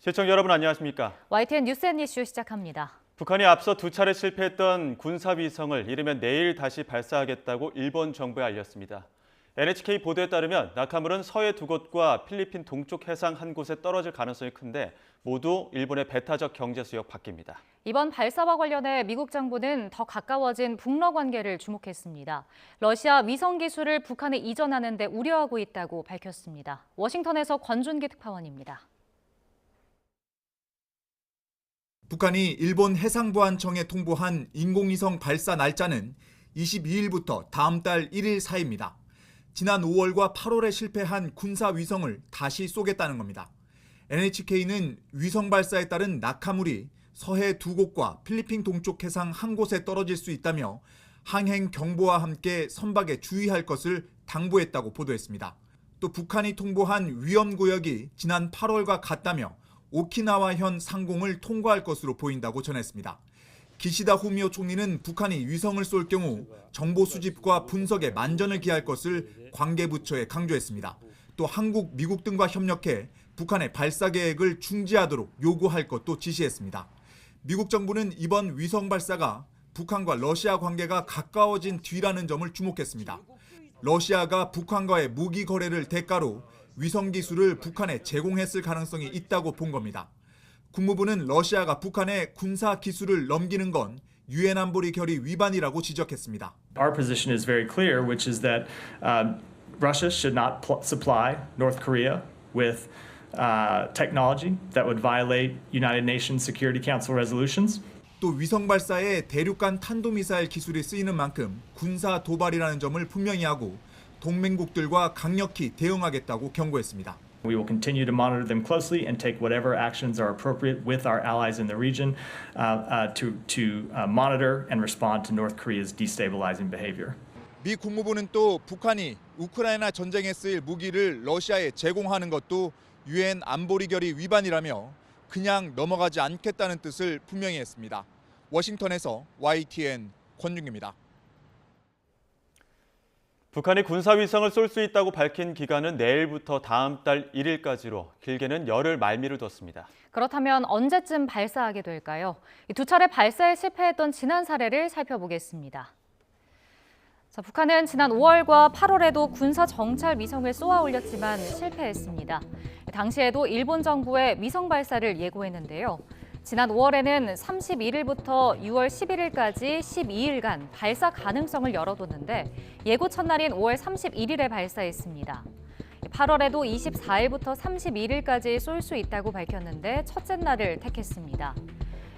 시청자 여러분 안녕하십니까? YTN 뉴스 앤 이슈 시작합니다. 북한이 앞서 두 차례 실패했던 군사위성을 이르면 내일 다시 발사하겠다고 일본 정부에 알렸습니다. NHK 보도에 따르면 낙하물은 서해 두 곳과 필리핀 동쪽 해상 한 곳에 떨어질 가능성이 큰데 모두 일본의 배타적 경제 수역 밖입니다. 이번 발사와 관련해 미국 정부는 더 가까워진 북러 관계를 주목했습니다. 러시아 위성 기술을 북한에 이전하는 데 우려하고 있다고 밝혔습니다. 워싱턴에서 권준기 특파원입니다. 북한이 일본 해상보안청에 통보한 인공위성 발사 날짜는 22일부터 다음 달 1일 사이입니다. 지난 5월과 8월에 실패한 군사위성을 다시 쏘겠다는 겁니다. NHK는 위성 발사에 따른 낙하물이 서해 두 곳과 필리핀 동쪽 해상 한 곳에 떨어질 수 있다며 항행 경보와 함께 선박에 주의할 것을 당부했다고 보도했습니다. 또 북한이 통보한 위험구역이 지난 8월과 같다며 오키나와현 상공을 통과할 것으로 보인다고 전했습니다. 기시다 후미오 총리는 북한이 위성을 쏠 경우 정보 수집과 분석에 만전을 기할 것을 관계부처에 강조했습니다. 또 한국, 미국 등과 협력해 북한의 발사 계획을 중지하도록 요구할 것도 지시했습니다. 미국 정부는 이번 위성 발사가 북한과 러시아 관계가 가까워진 뒤라는 점을 주목했습니다. 러시아가 북한과의 무기 거래를 대가로 위성 기술을 북한에 제공했을 가능성이 있다고 본 겁니다. 국무부는 러시아가 북한에 군사 기술을 넘기는 건 유엔 안보리 결의 위반이라고 지적했습니다. Our position is very clear, which is that Russia should not supply North Korea with technology that would violate United Nations Security Council resolutions. 또 위성 발사에 대륙간 탄도미사일 기술이 쓰이는 만큼 군사 도발이라는 점을 분명히 하고 동맹국들과 강력히 대응하겠다고 경고했습니다. We will continue to monitor them closely and take whatever actions are appropriate with our allies in the region to monitor and respond to North Korea's destabilizing behavior. 미 국무부는 또 북한이 우크라이나 전쟁에 쓰일 무기를 러시아에 제공하는 것도 유엔 안보리 결의 위반이라며 그냥 넘어가지 않겠다는 뜻을 분명히 했습니다. 워싱턴에서 YTN 권준기입니다. 북한이 군사위성을 쏠 수 있다고 밝힌 기간은 내일부터 다음 달 1일까지로 길게는 열흘 말미를 뒀습니다. 그렇다면 언제쯤 발사하게 될까요? 두 차례 발사에 실패했던 지난 사례를 살펴보겠습니다. 북한은 지난 5월과 8월에도 군사 정찰 위성을 쏘아 올렸지만 실패했습니다. 당시에도 일본 정부의 위성 발사를 예고했는데요. 지난 5월에는 31일부터 6월 11일까지 12일간 발사 가능성을 열어뒀는데 예고 첫날인 5월 31일에 발사했습니다. 8월에도 24일부터 31일까지 쏠 수 있다고 밝혔는데 첫째 날을 택했습니다.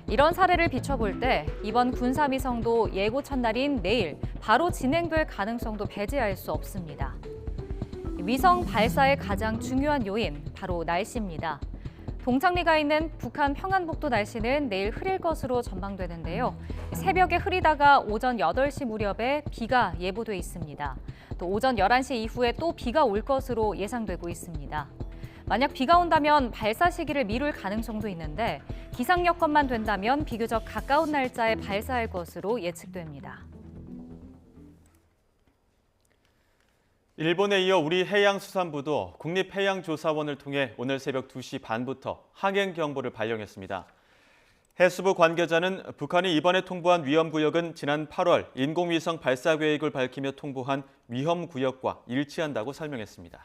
이런 사례를 비춰볼 때 이번 군사위성도 예고 첫날인 내일 바로 진행될 가능성도 배제할 수 없습니다. 위성 발사의 가장 중요한 요인, 바로 날씨입니다. 동창리가 있는 북한 평안북도 날씨는 내일 흐릴 것으로 전망되는데요. 새벽에 흐리다가 오전 8시 무렵에 비가 예보돼 있습니다. 또 오전 11시 이후에 또 비가 올 것으로 예상되고 있습니다. 만약 비가 온다면 발사 시기를 미룰 가능성도 있는데 기상 여건만 된다면 비교적 가까운 날짜에 발사할 것으로 예측됩니다. 일본에 이어 우리 해양수산부도 국립해양조사원을 통해 오늘 새벽 2시 반부터 항행 경보를 발령했습니다. 해수부 관계자는 북한이 이번에 통보한 위험구역은 지난 8월 인공위성 발사 계획을 밝히며 통보한 위험구역과 일치한다고 설명했습니다.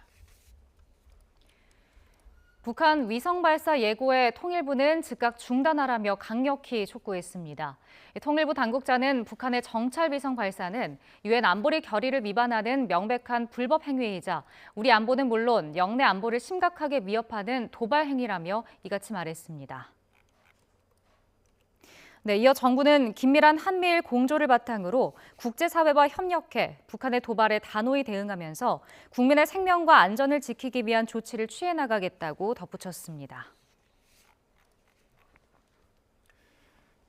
북한 위성 발사 예고에 통일부는 즉각 중단하라며 강력히 촉구했습니다. 통일부 당국자는 북한의 정찰 위성 발사는 유엔 안보리 결의를 위반하는 명백한 불법 행위이자 우리 안보는 물론 영내 안보를 심각하게 위협하는 도발 행위라며 이같이 말했습니다. 이어 정부는 긴밀한 한미일 공조를 바탕으로 국제사회와 협력해 북한의 도발에 단호히 대응하면서 국민의 생명과 안전을 지키기 위한 조치를 취해 나가겠다고 덧붙였습니다.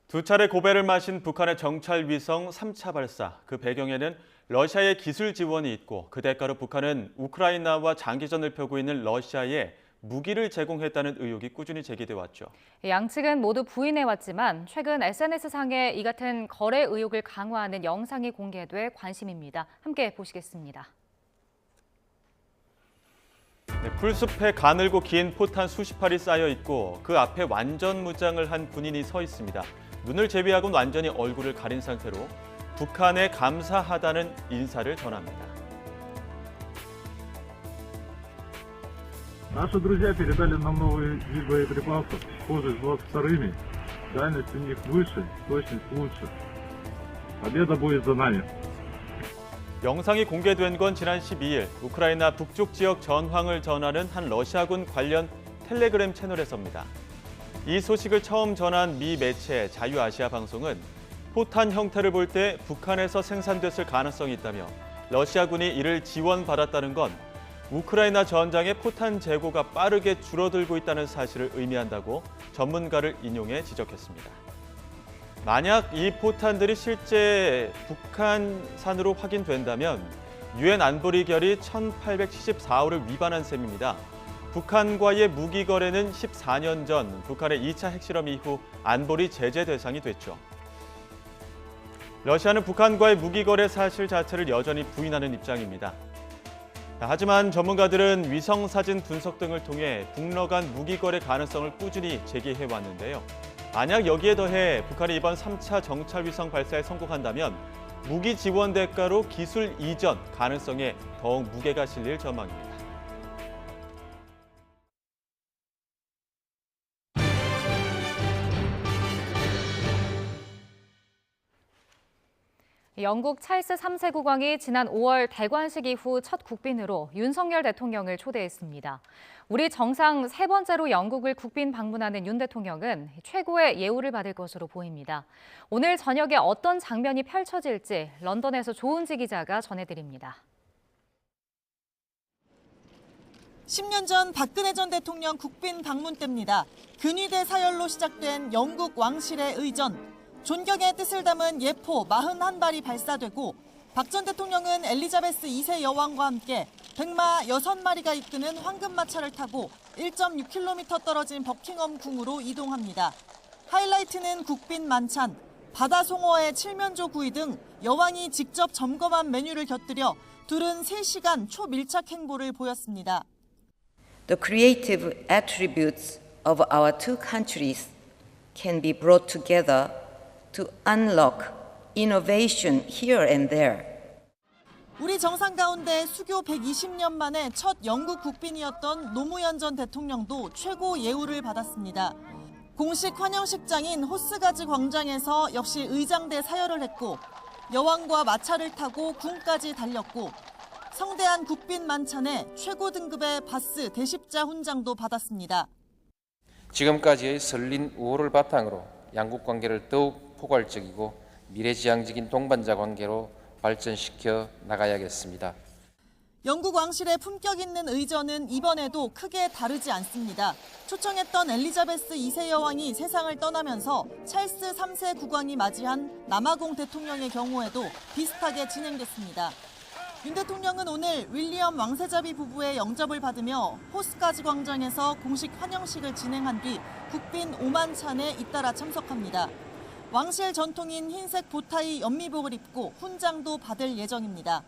두 차례 고배를 마신 북한의 정찰 위성 3차 발사, 그 배경에는 러시아의 기술 지원이 있고 그 대가로 북한은 우크라이나와 장기전을 펴고 있는 러시아에 무기를 제공했다는 의혹이 꾸준히 제기돼 왔죠. 양측은 모두 부인해왔지만 최근 SNS상에 이 같은 거래 의혹을 강화하는 영상이 공개돼 관심입니다. 함께 보시겠습니다. 풀숲에 가늘고 긴 포탄 수십 발이 쌓여 있고 그 앞에 완전 무장을 한 군인이 서 있습니다. 눈을 제외하고는 완전히 얼굴을 가린 상태로 북한에 감사하다는 인사를 전합니다. Наши друзья передали нам новые виды боеприпасов, схожие с 22-ми. Дальность у них выше, точность лучше. Победа будет за нами. 영상이 공개된 건 지난 12일 우크라이나 북쪽 지역 전황을 전하는 한 러시아군 관련 텔레그램 채널에서입니다. 이 소식을 처음 전한 미 매체 자유아시아 방송은 포탄 형태를 볼 때 북한에서 생산됐을 가능성이 있다며 러시아군이 이를 지원받았다는 건 우크라이나 전장의 포탄 재고가 빠르게 줄어들고 있다는 사실을 의미한다고 전문가를 인용해 지적했습니다. 만약 이 포탄들이 실제 북한산으로 확인된다면 유엔 안보리 결의 1874호를 위반한 셈입니다. 북한과의 무기 거래는 14년 전 북한의 2차 핵실험 이후 안보리 제재 대상이 됐죠. 러시아는 북한과의 무기 거래 사실 자체를 여전히 부인하는 입장입니다. 하지만 전문가들은 위성사진 분석 등을 통해 북러 간 무기 거래 가능성을 꾸준히 제기해 왔는데요. 만약 여기에 더해 북한이 이번 3차 정찰 위성 발사에 성공한다면 무기 지원 대가로 기술 이전 가능성에 더욱 무게가 실릴 전망입니다. 영국 찰스 3세 국왕이 지난 5월 대관식 이후 첫 국빈으로 윤석열 대통령을 초대했습니다. 우리 정상 세 번째로 영국을 국빈 방문하는 윤 대통령은 최고의 예우를 받을 것으로 보입니다. 오늘 저녁에 어떤 장면이 펼쳐질지 런던에서 조은지 기자가 전해드립니다. 10년 전 박근혜 전 대통령 국빈 방문 때입니다. 근위대 사열로 시작된 영국 왕실의 의전. 존경의 뜻을 담은 예포 41발이 발사되고 박 전 대통령은 엘리자베스 2세 여왕과 함께 백마 6마리가 이끄는 황금마차를 타고 1.6km 떨어진 버킹엄 궁으로 이동합니다. 하이라이트는 국빈 만찬, 바다송어의 칠면조 구이 등 여왕이 직접 점검한 메뉴를 곁들여 둘은 3시간 초밀착 행보를 보였습니다. The creative attributes of our two countries can be brought together to unlock innovation here and there. 우리 정상 가운데 수교 120년 만에 첫 영국 국빈이었던 노무현 전 대통령도 최고 예우를 받았습니다. 공식 환영식장인 호스가지 광장에서 역시 의장대 사열을 했고 여왕과 마차를 타고 궁까지 달렸고 성대한 국빈 만찬에 최고 등급의 바스 대십자 훈장도 받았습니다. 지금까지의 설린 우호를 바탕으로 양국 관계를 더욱 포괄적이고 미래지향적인 동반자 관계로 발전시켜 나가야겠습니다. 영국 왕실의 품격 있는 의전은 이번에도 크게 다르지 않습니다. 초청했던 엘리자베스 2세 여왕이 세상을 떠나면서 찰스 3세 국왕이 맞이한 남아공 대통령의 경우에도 비슷하게 진행됐습니다. 윤 대통령은 오늘 윌리엄 왕세자비 부부의 영접을 받으며 호스가지 광장에서 공식 환영식을 진행한 뒤 국빈 5만 찬에 잇따라 참석합니다. 왕실 전통인 흰색 보타이 연미복을 입고 훈장도 받을 예정입니다.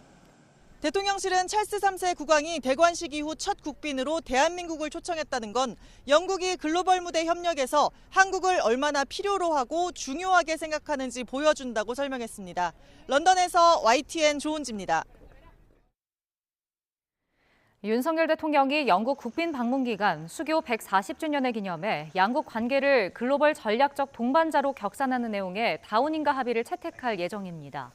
대통령실은 찰스 3세 국왕이 대관식 이후 첫 국빈으로 대한민국을 초청했다는 건 영국이 글로벌 무대 협력에서 한국을 얼마나 필요로 하고 중요하게 생각하는지 보여준다고 설명했습니다. 런던에서 YTN 조은지입니다. 윤석열 대통령이 영국 국빈 방문 기간 수교 140주년을 기념해 양국 관계를 글로벌 전략적 동반자로 격산하는 내용의 다운인가 합의를 채택할 예정입니다.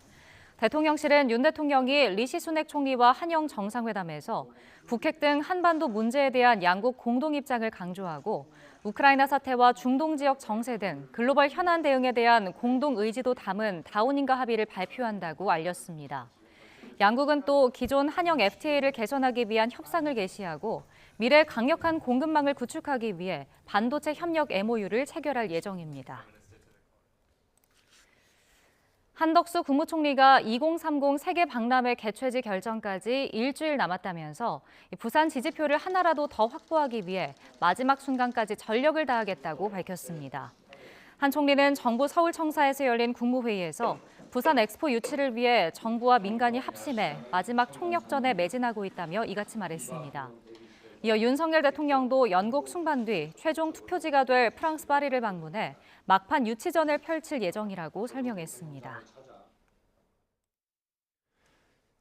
대통령실은 윤 대통령이 리시 수넥 총리와 한영 정상회담에서 북핵 등 한반도 문제에 대한 양국 공동 입장을 강조하고 우크라이나 사태와 중동 지역 정세 등 글로벌 현안 대응에 대한 공동 의지도 담은 다운인가 합의를 발표한다고 알렸습니다. 양국은 또 기존 한영 FTA를 개선하기 위한 협상을 개시하고 미래 강력한 공급망을 구축하기 위해 반도체 협력 MOU를 체결할 예정입니다. 한덕수 국무총리가 2030 세계 박람회 개최지 결정까지 일주일 남았다면서 부산 지지표를 하나라도 더 확보하기 위해 마지막 순간까지 전력을 다하겠다고 밝혔습니다. 한 총리는 정부 서울청사에서 열린 국무회의에서 부산 엑스포 유치를 위해 정부와 민간이 합심해 마지막 총력전에 매진하고 있다며 이같이 말했습니다. 이어 윤석열 대통령도 영국 순방 뒤 최종 투표지가 될 프랑스 파리를 방문해 막판 유치전을 펼칠 예정이라고 설명했습니다.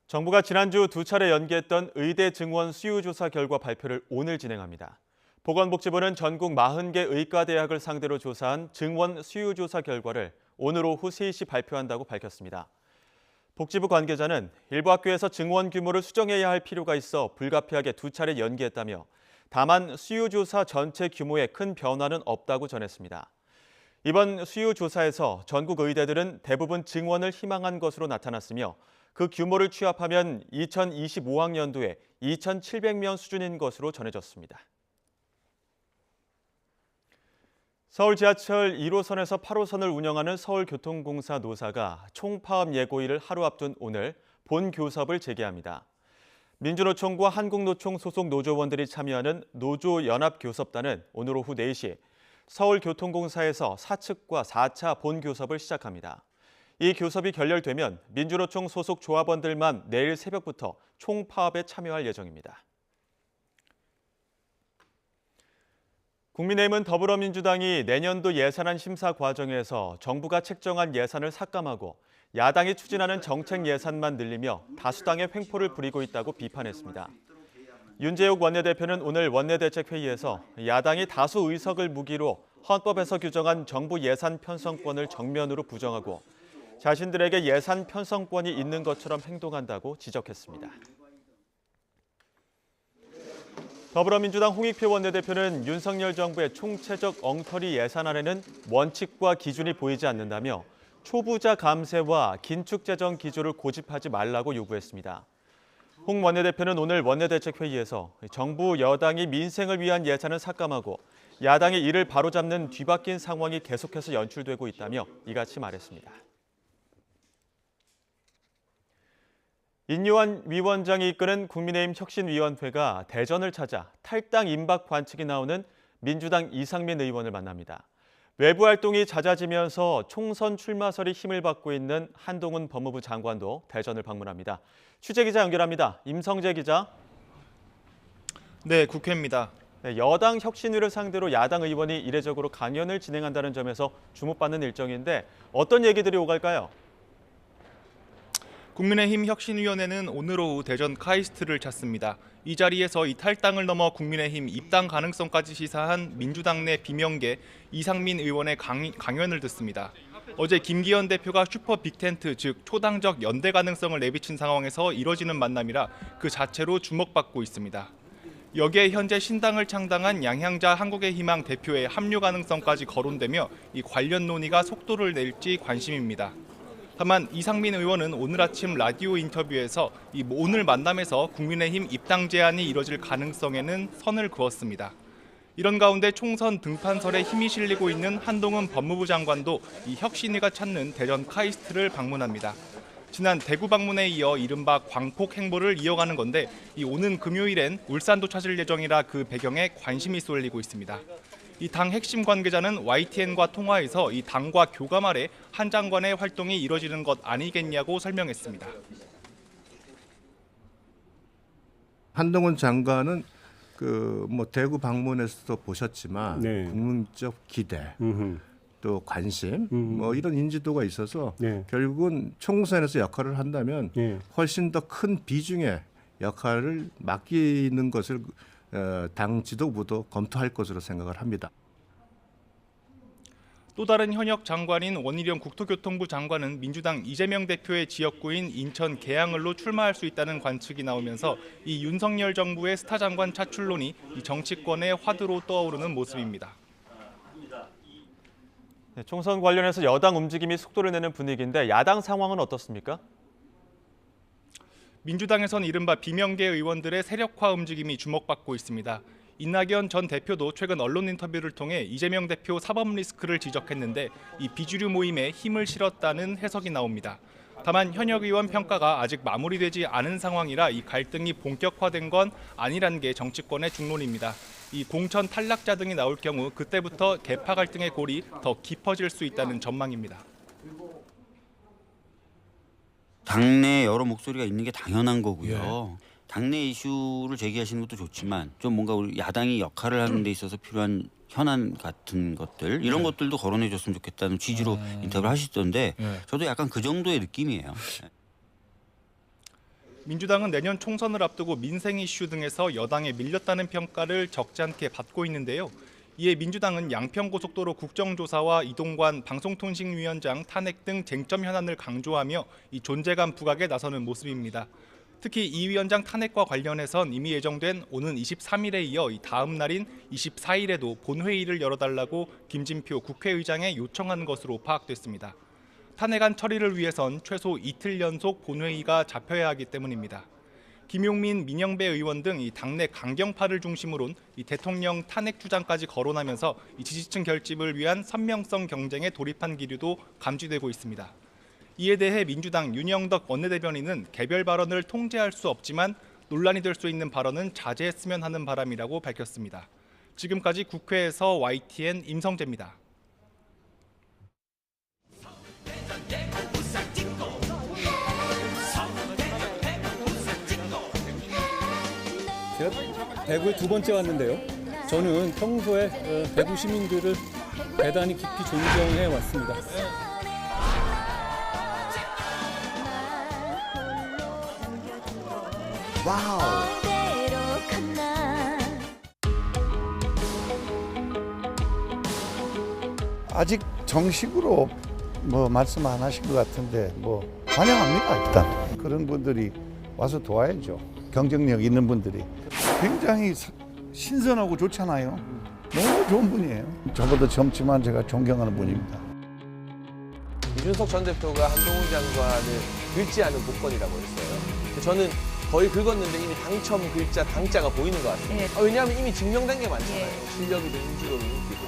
정부가 지난주 2차례 연기했던 의대 증원 수요 조사 결과 발표를 오늘 진행합니다. 보건복지부는 전국 40개 의과대학을 상대로 조사한 증원 수요 조사 결과를 오늘 오후 3시 발표한다고 밝혔습니다. 복지부 관계자는 일부 학교에서 증원 규모를 수정해야 할 필요가 있어 불가피하게 2차례 연기했다며 다만 수요 조사 전체 규모에 큰 변화는 없다고 전했습니다. 이번 수요 조사에서 전국 의대들은 대부분 증원을 희망한 것으로 나타났으며 그 규모를 취합하면 2025학년도에 2,700명 수준인 것으로 전해졌습니다. 서울 지하철 1호선에서 8호선을 운영하는 서울교통공사 노사가 총파업 예고일을 하루 앞둔 오늘 본교섭을 재개합니다. 민주노총과 한국노총 소속 노조원들이 참여하는 노조연합교섭단은 오늘 오후 4시 서울교통공사에서 사측과 4차 본교섭을 시작합니다. 이 교섭이 결렬되면 민주노총 소속 조합원들만 내일 새벽부터 총파업에 참여할 예정입니다. 국민의힘은 더불어민주당이 내년도 예산안 심사 과정에서 정부가 책정한 예산을 삭감하고 야당이 추진하는 정책 예산만 늘리며 다수당의 횡포를 부리고 있다고 비판했습니다. 윤재욱 원내대표는 오늘 원내대책회의에서 야당이 다수 의석을 무기로 헌법에서 규정한 정부 예산 편성권을 정면으로 부정하고 자신들에게 예산 편성권이 있는 것처럼 행동한다고 지적했습니다. 더불어민주당 홍익표 원내대표는 윤석열 정부의 총체적 엉터리 예산안에는 원칙과 기준이 보이지 않는다며 초부자 감세와 긴축 재정 기조를 고집하지 말라고 요구했습니다. 홍 원내대표는 오늘 원내대책회의에서 정부 여당이 민생을 위한 예산을 삭감하고 야당이 이를 바로잡는 뒤바뀐 상황이 계속해서 연출되고 있다며 이같이 말했습니다. 인요한 위원장이 이끄는 국민의힘 혁신위원회가 대전을 찾아 탈당 임박 관측이 나오는 민주당 이상민 의원을 만납니다. 외부 활동이 잦아지면서 총선 출마설이 힘을 받고 있는 한동훈 법무부 장관도 대전을 방문합니다. 취재기자 연결합니다. 임성재 기자. 네, 국회입니다. 여당 혁신위를 상대로 야당 의원이 이례적으로 강연을 진행한다는 점에서 주목받는 일정인데 어떤 얘기들이 오갈까요? 국민의힘 혁신위원회는 오늘 오후 대전 카이스트를 찾습니다. 이 자리에서 이 탈당을 넘어 국민의힘 입당 가능성까지 시사한 민주당 내 비명계 이상민 의원의 강연을 듣습니다. 어제 김기현 대표가 슈퍼 빅텐트, 즉 초당적 연대 가능성을 내비친 상황에서 이뤄지는 만남이라 그 자체로 주목받고 있습니다. 여기에 현재 신당을 창당한 양향자 한국의 희망 대표의 합류 가능성까지 거론되며 이 관련 논의가 속도를 낼지 관심입니다. 다만 이상민 의원은 오늘 아침 라디오 인터뷰에서 오늘 만남에서 국민의힘 입당 제안이 이뤄질 가능성에는 선을 그었습니다. 이런 가운데 총선 등판설에 힘이 실리고 있는 한동훈 법무부 장관도 이 혁신위가 찾는 대전 카이스트를 방문합니다. 지난 대구 방문에 이어 이른바 광폭 행보를 이어가는 건데 오는 금요일엔 울산도 찾을 예정이라 그 배경에 관심이 쏠리고 있습니다. 이 당 핵심 관계자는 YTN과 통화에서 이 당과 교감 아래 한 장관의 활동이 이뤄지는 것 아니겠냐고 설명했습니다. 한동훈 장관은 대구 방문에서도 보셨지만 네. 국민적 기대, 또 관심, 이런 인지도가 있어서 네. 결국은 총선에서 역할을 한다면 네. 훨씬 더 큰 비중의 역할을 맡기는 것을 당 지도부도 검토할 것으로 생각을 합니다. 또 다른 현역 장관인 원희룡 국토교통부 장관은 민주당 이재명 대표의 지역구인 인천 계양을로 출마할 수 있다는 관측이 나오면서 이 윤석열 정부의 스타 장관 차출론이 이 정치권의 화두로 떠오르는 모습입니다. 네, 총선 관련해서 여당 움직임이 속도를 내는 분위기인데 야당 상황은 어떻습니까? 민주당에선 이른바 비명계 의원들의 세력화 움직임이 주목받고 있습니다. 이낙연 전 대표도 최근 언론 인터뷰를 통해 이재명 대표 사법 리스크를 지적했는데 이 비주류 모임에 힘을 실었다는 해석이 나옵니다. 다만 현역 의원 평가가 아직 마무리되지 않은 상황이라 이 갈등이 본격화된 건 아니라는 게 정치권의 중론입니다. 이 공천 탈락자 등이 나올 경우 그때부터 계파 갈등의 골이 더 깊어질 수 있다는 전망입니다. 당내에 여러 목소리가 있는 게 당연한 거고요. 당내 이슈를 제기하시는 것도 좋지만 좀 뭔가 우리 야당이 역할을 하는 데 있어서 필요한 현안 같은 것들 이런 것들도 거론해 줬으면 좋겠다는 취지로 인터뷰를 하시던데 저도 약간 그 정도의 느낌이에요. 민주당은 내년 총선을 앞두고 민생 이슈 등에서 여당에 밀렸다는 평가를 적지 않게 받고 있는데요. 이에 민주당은 양평고속도로 국정조사와 이동관 방송통신위원장 탄핵 등 쟁점 현안을 강조하며 이 존재감 부각에 나서는 모습입니다. 특히 이 위원장 탄핵과 관련해선 이미 예정된 오는 23일에 이어 다음 날인 24일에도 본회의를 열어달라고 김진표 국회의장에 요청한 것으로 파악됐습니다. 탄핵안 처리를 위해선 최소 이틀 연속 본회의가 잡혀야 하기 때문입니다. 김용민, 민영배 의원 등 이 당내 강경파를 중심으로 이 대통령 탄핵 주장까지 거론하면서 이 지지층 결집을 위한 선명성 경쟁에 돌입한 기류도 감지되고 있습니다. 이에 대해 민주당 윤영덕 원내대변인은 개별 발언을 통제할 수 없지만 논란이 될 수 있는 발언은 자제했으면 하는 바람이라고 밝혔습니다. 지금까지 국회에서 YTN 임성재입니다. 제가 대구에 두 번째 왔는데요. 저는 평소에 대구 시민들을 대단히 깊이 존경해 왔습니다. 와우. 아직 정식으로 뭐 말씀 안 하신 것 같은데 뭐 환영합니다. 일단 그런 분들이 와서 도와야죠. 경쟁력 있는 분들이 굉장히 신선하고 좋잖아요. 너무 좋은 분이에요. 저보다 젊지만 제가 존경하는 분입니다. 이준석 전 대표가 한동훈 장관을 긁지 않은 복권이라고 했어요. 저는 거의 긁었는데 이미 당첨 글자, 당자가 보이는 것 같아요. 왜냐하면 이미 증명된 게 많잖아요. 실력이든 인지도든 인기든.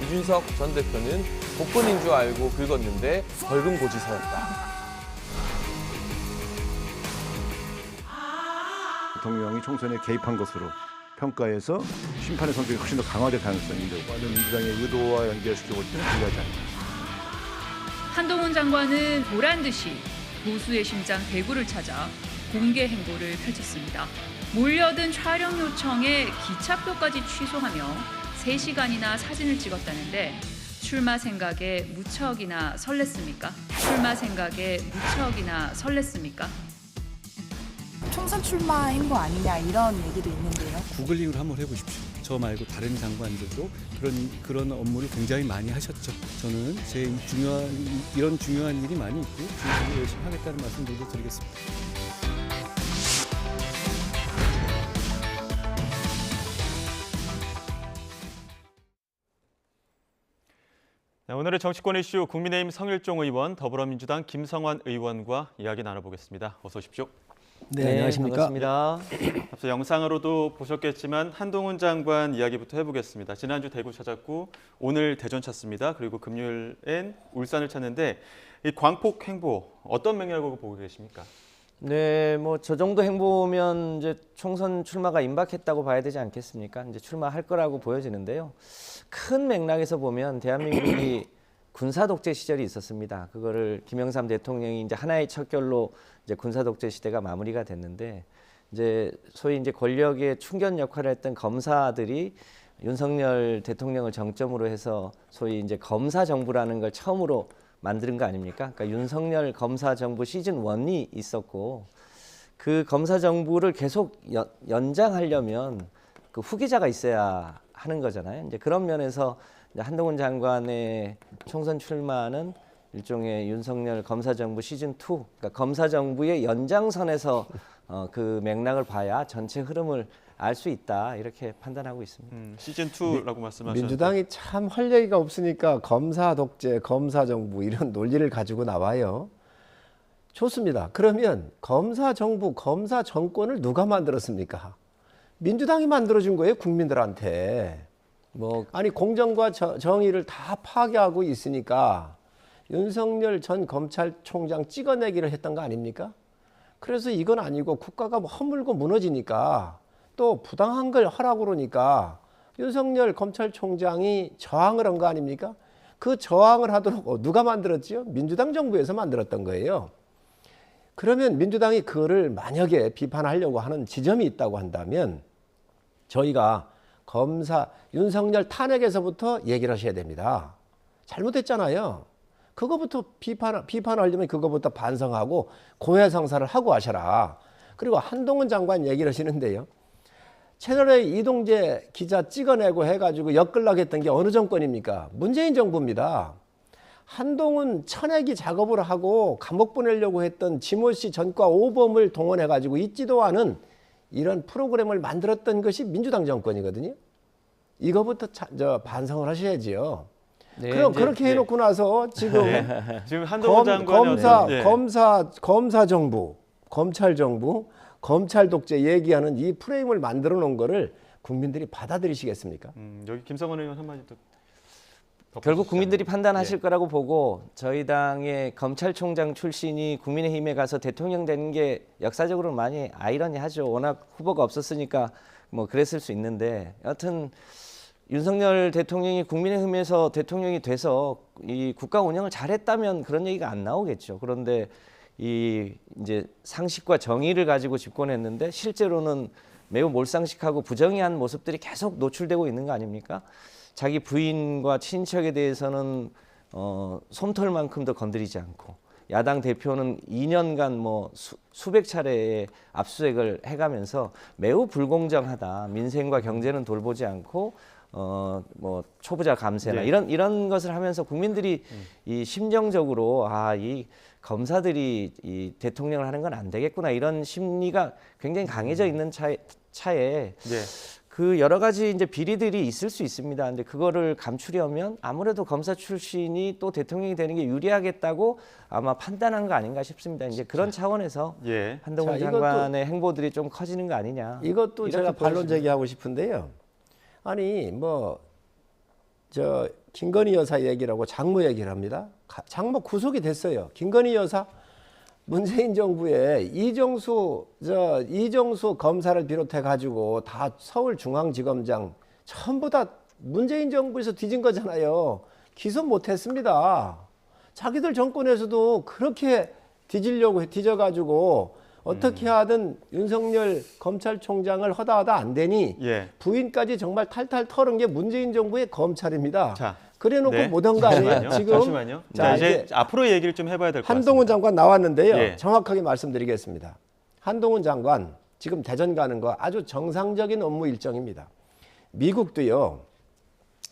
이준석 전 대표는 복권인 줄 알고 긁었는데 벌금 고지서였다. 대통령이 총선에 개입한 것으로 평가해서 심판의 성격이 훨씬 더 강화될 가능성이 있고 민주당의 의도와 연결시켜 볼 때는 불리하지 않다. 한동훈 장관은 보란 듯이 보수의 심장 대구를 찾아 공개 행보를 펼쳤습니다. 몰려든 촬영 요청에 기차표까지 취소하며 3시간이나 사진을 찍었다는데 출마 생각에 무척이나 설렜습니까? 출마 생각에 무척이나 설렜습니까? 총선 출마인 거 아니냐 이런 얘기도 있는데요. 구글링을 한번 해보십시오. 저 말고 다른 장관들도 그런 업무를 굉장히 많이 하셨죠. 저는 제 이런 중요한 일이 많이 있고 준비를 열심히 하겠다는 말씀도 드리겠습니다. 네, 오늘의 정치권 이슈 국민의힘 성일종 의원, 더불어민주당 김성환 의원과 이야기 나눠보겠습니다. 어서 오십시오. 네, 안녕하십니까. 반갑습니다. 앞서 영상으로도 보셨겠지만 한동훈 장관 이야기부터 해보겠습니다. 지난주 대구 찾았고 오늘 대전 찾습니다. 그리고 금요일엔 울산을 찾는데 이 광폭 행보 어떤 맥락으로 보고 계십니까? 네, 뭐 저 정도 행보면 이제 총선 출마가 임박했다고 봐야 되지 않겠습니까? 이제 출마할 거라고 보여지는데요. 큰 맥락에서 보면 대한민국이 군사 독재 시절이 있었습니다. 그거를 김영삼 대통령이 이제 하나의 척결로 이제 군사 독재 시대가 마무리가 됐는데 이제 소위 이제 권력의 충견 역할을 했던 검사들이 윤석열 대통령을 정점으로 해서 소위 이제 검사 정부라는 걸 처음으로 만드는 거 아닙니까? 그러니까 윤석열 검사 정부 시즌 1이 있었고 그 검사 정부를 계속 연장하려면 그 후계자가 있어야 하는 거잖아요. 이제 그런 면에서 이제 한동훈 장관의 총선 출마는 일종의 윤석열 검사 정부 시즌 2, 그러니까 검사 정부의 연장선에서 그 맥락을 봐야 전체 흐름을 알 수 있다 이렇게 판단하고 있습니다. 시즌 2라고 말씀하셨는데 민주당이 참 활력이가 없으니까 검사 독재, 검사 정부 이런 논리를 가지고 나와요. 좋습니다. 그러면 검사 정부, 검사 정권을 누가 만들었습니까? 민주당이 만들어준 거예요, 국민들한테. 아니 공정과 정의를 다 파괴하고 있으니까 윤석열 전 검찰총장 찍어내기를 했던 거 아닙니까? 그래서 이건 아니고 국가가 허물고 무너지니까 또 부당한 걸 하라고 그러니까 윤석열 검찰총장이 저항을 한 거 아닙니까? 그 저항을 하도록 누가 만들었지요? 민주당 정부에서 만들었던 거예요. 그러면 민주당이 그거를 만약에 비판하려고 하는 지점이 있다고 한다면 저희가 검사 윤석열 탄핵에서부터 얘기를 하셔야 됩니다. 잘못했잖아요. 그거부터 비판하려면 그거부터 반성하고 고해성사를 하고 하셔라. 그리고 한동훈 장관 얘기를 하시는데요. 채널A 이동재 기자 찍어내고 해가지고 엮으려고 게 어느 정권입니까? 문재인 정부입니다. 한동훈 쳐내기 작업을 하고 감옥 보내려고 했던 지모씨 전과 5범을 동원해가지고 있지도 않은 이런 프로그램을 만들었던 것이 민주당 정권이거든요. 이거부터 반성을 하셔야지요. 네, 그럼 이제, 그렇게 해놓고 나서 지금 지금 한동훈 장관이 검사 정부, 검찰 정부, 검찰 독재 얘기하는 이 프레임을 만들어 놓은 거를 국민들이 받아들이시겠습니까? 여기 김성원 의원 한마디 또. 결국 국민들이 판단하실 거라고 보고 저희 당의 검찰총장 출신이 국민의힘에 가서 대통령 되는 게 역사적으로 많이 아이러니하죠. 워낙 후보가 없었으니까 뭐 그랬을 수 있는데 여하튼 윤석열 대통령이 국민의힘에서 대통령이 돼서 이 국가 운영을 잘했다면 그런 얘기가 안 나오겠죠. 그런데 이 이제 상식과 정의를 가지고 집권했는데 실제로는 매우 몰상식하고 부정의한 모습들이 계속 노출되고 있는 거 아닙니까? 자기 부인과 친척에 대해서는 솜털만큼도 건드리지 않고 야당 대표는 2년간 뭐 수백 차례의 압수수색을 해가면서 매우 불공정하다. 민생과 경제는 돌보지 않고 뭐 초부자 감세나 네. 이런 것을 하면서 국민들이 이 심정적으로 이 검사들이 이 대통령을 하는 건 안 되겠구나 이런 심리가 굉장히 강해져 있는 차에 그 여러 가지 이제 비리들이 있을 수 있습니다. 근데 그거를 감추려면 아무래도 검사 출신이 또 대통령이 되는 게 유리하겠다고 아마 판단한 거 아닌가 싶습니다. 이제 그런 차원에서 한동훈 장관의 행보들이 좀 커지는 거 아니냐. 이것도 제가 반론 제기하고 싶은데요. 아니 김건희 여사 얘기라고 장모 얘기를 합니다. 장모 구속이 됐어요. 김건희 여사 문재인 정부에 이정수 검사를 비롯해 가지고 다 서울중앙지검장 전부 다 문재인 정부에서 뒤진 거잖아요. 기소 못했습니다. 자기들 정권에서도 그렇게 뒤져가지고 어떻게 하든 윤석열 검찰총장을 허다하다 안 되니 부인까지 정말 탈탈 털은 게 문재인 정부의 검찰입니다. 그래놓고 못한 거 아니에요? 잠시만요. 이제 앞으로 얘기를 좀 해봐야 될 것 같습니다. 한동훈 장관 나왔는데요. 정확하게 말씀드리겠습니다. 한동훈 장관 지금 대전 가는 거 아주 정상적인 업무 일정입니다. 미국도요.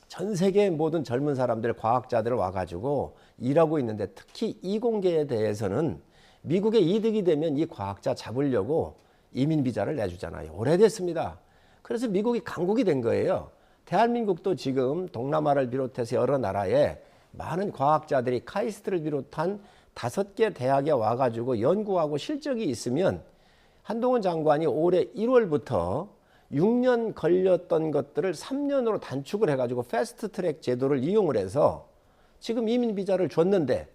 전 세계 모든 젊은 사람들, 과학자들 와가지고 일하고 있는데 특히 이공계에 대해서는 미국의 이득이 되면 이 과학자 잡으려고 이민 비자를 내주잖아요. 오래됐습니다. 그래서 미국이 강국이 된 거예요. 대한민국도 지금 동남아를 비롯해서 여러 나라에 많은 과학자들이 카이스트를 비롯한 5개 대학에 와가지고 연구하고 실적이 있으면 한동훈 장관이 올해 1월부터 6년 걸렸던 것들을 3년으로 단축을 해가지고 패스트트랙 제도를 이용을 해서 지금 이민 비자를 줬는데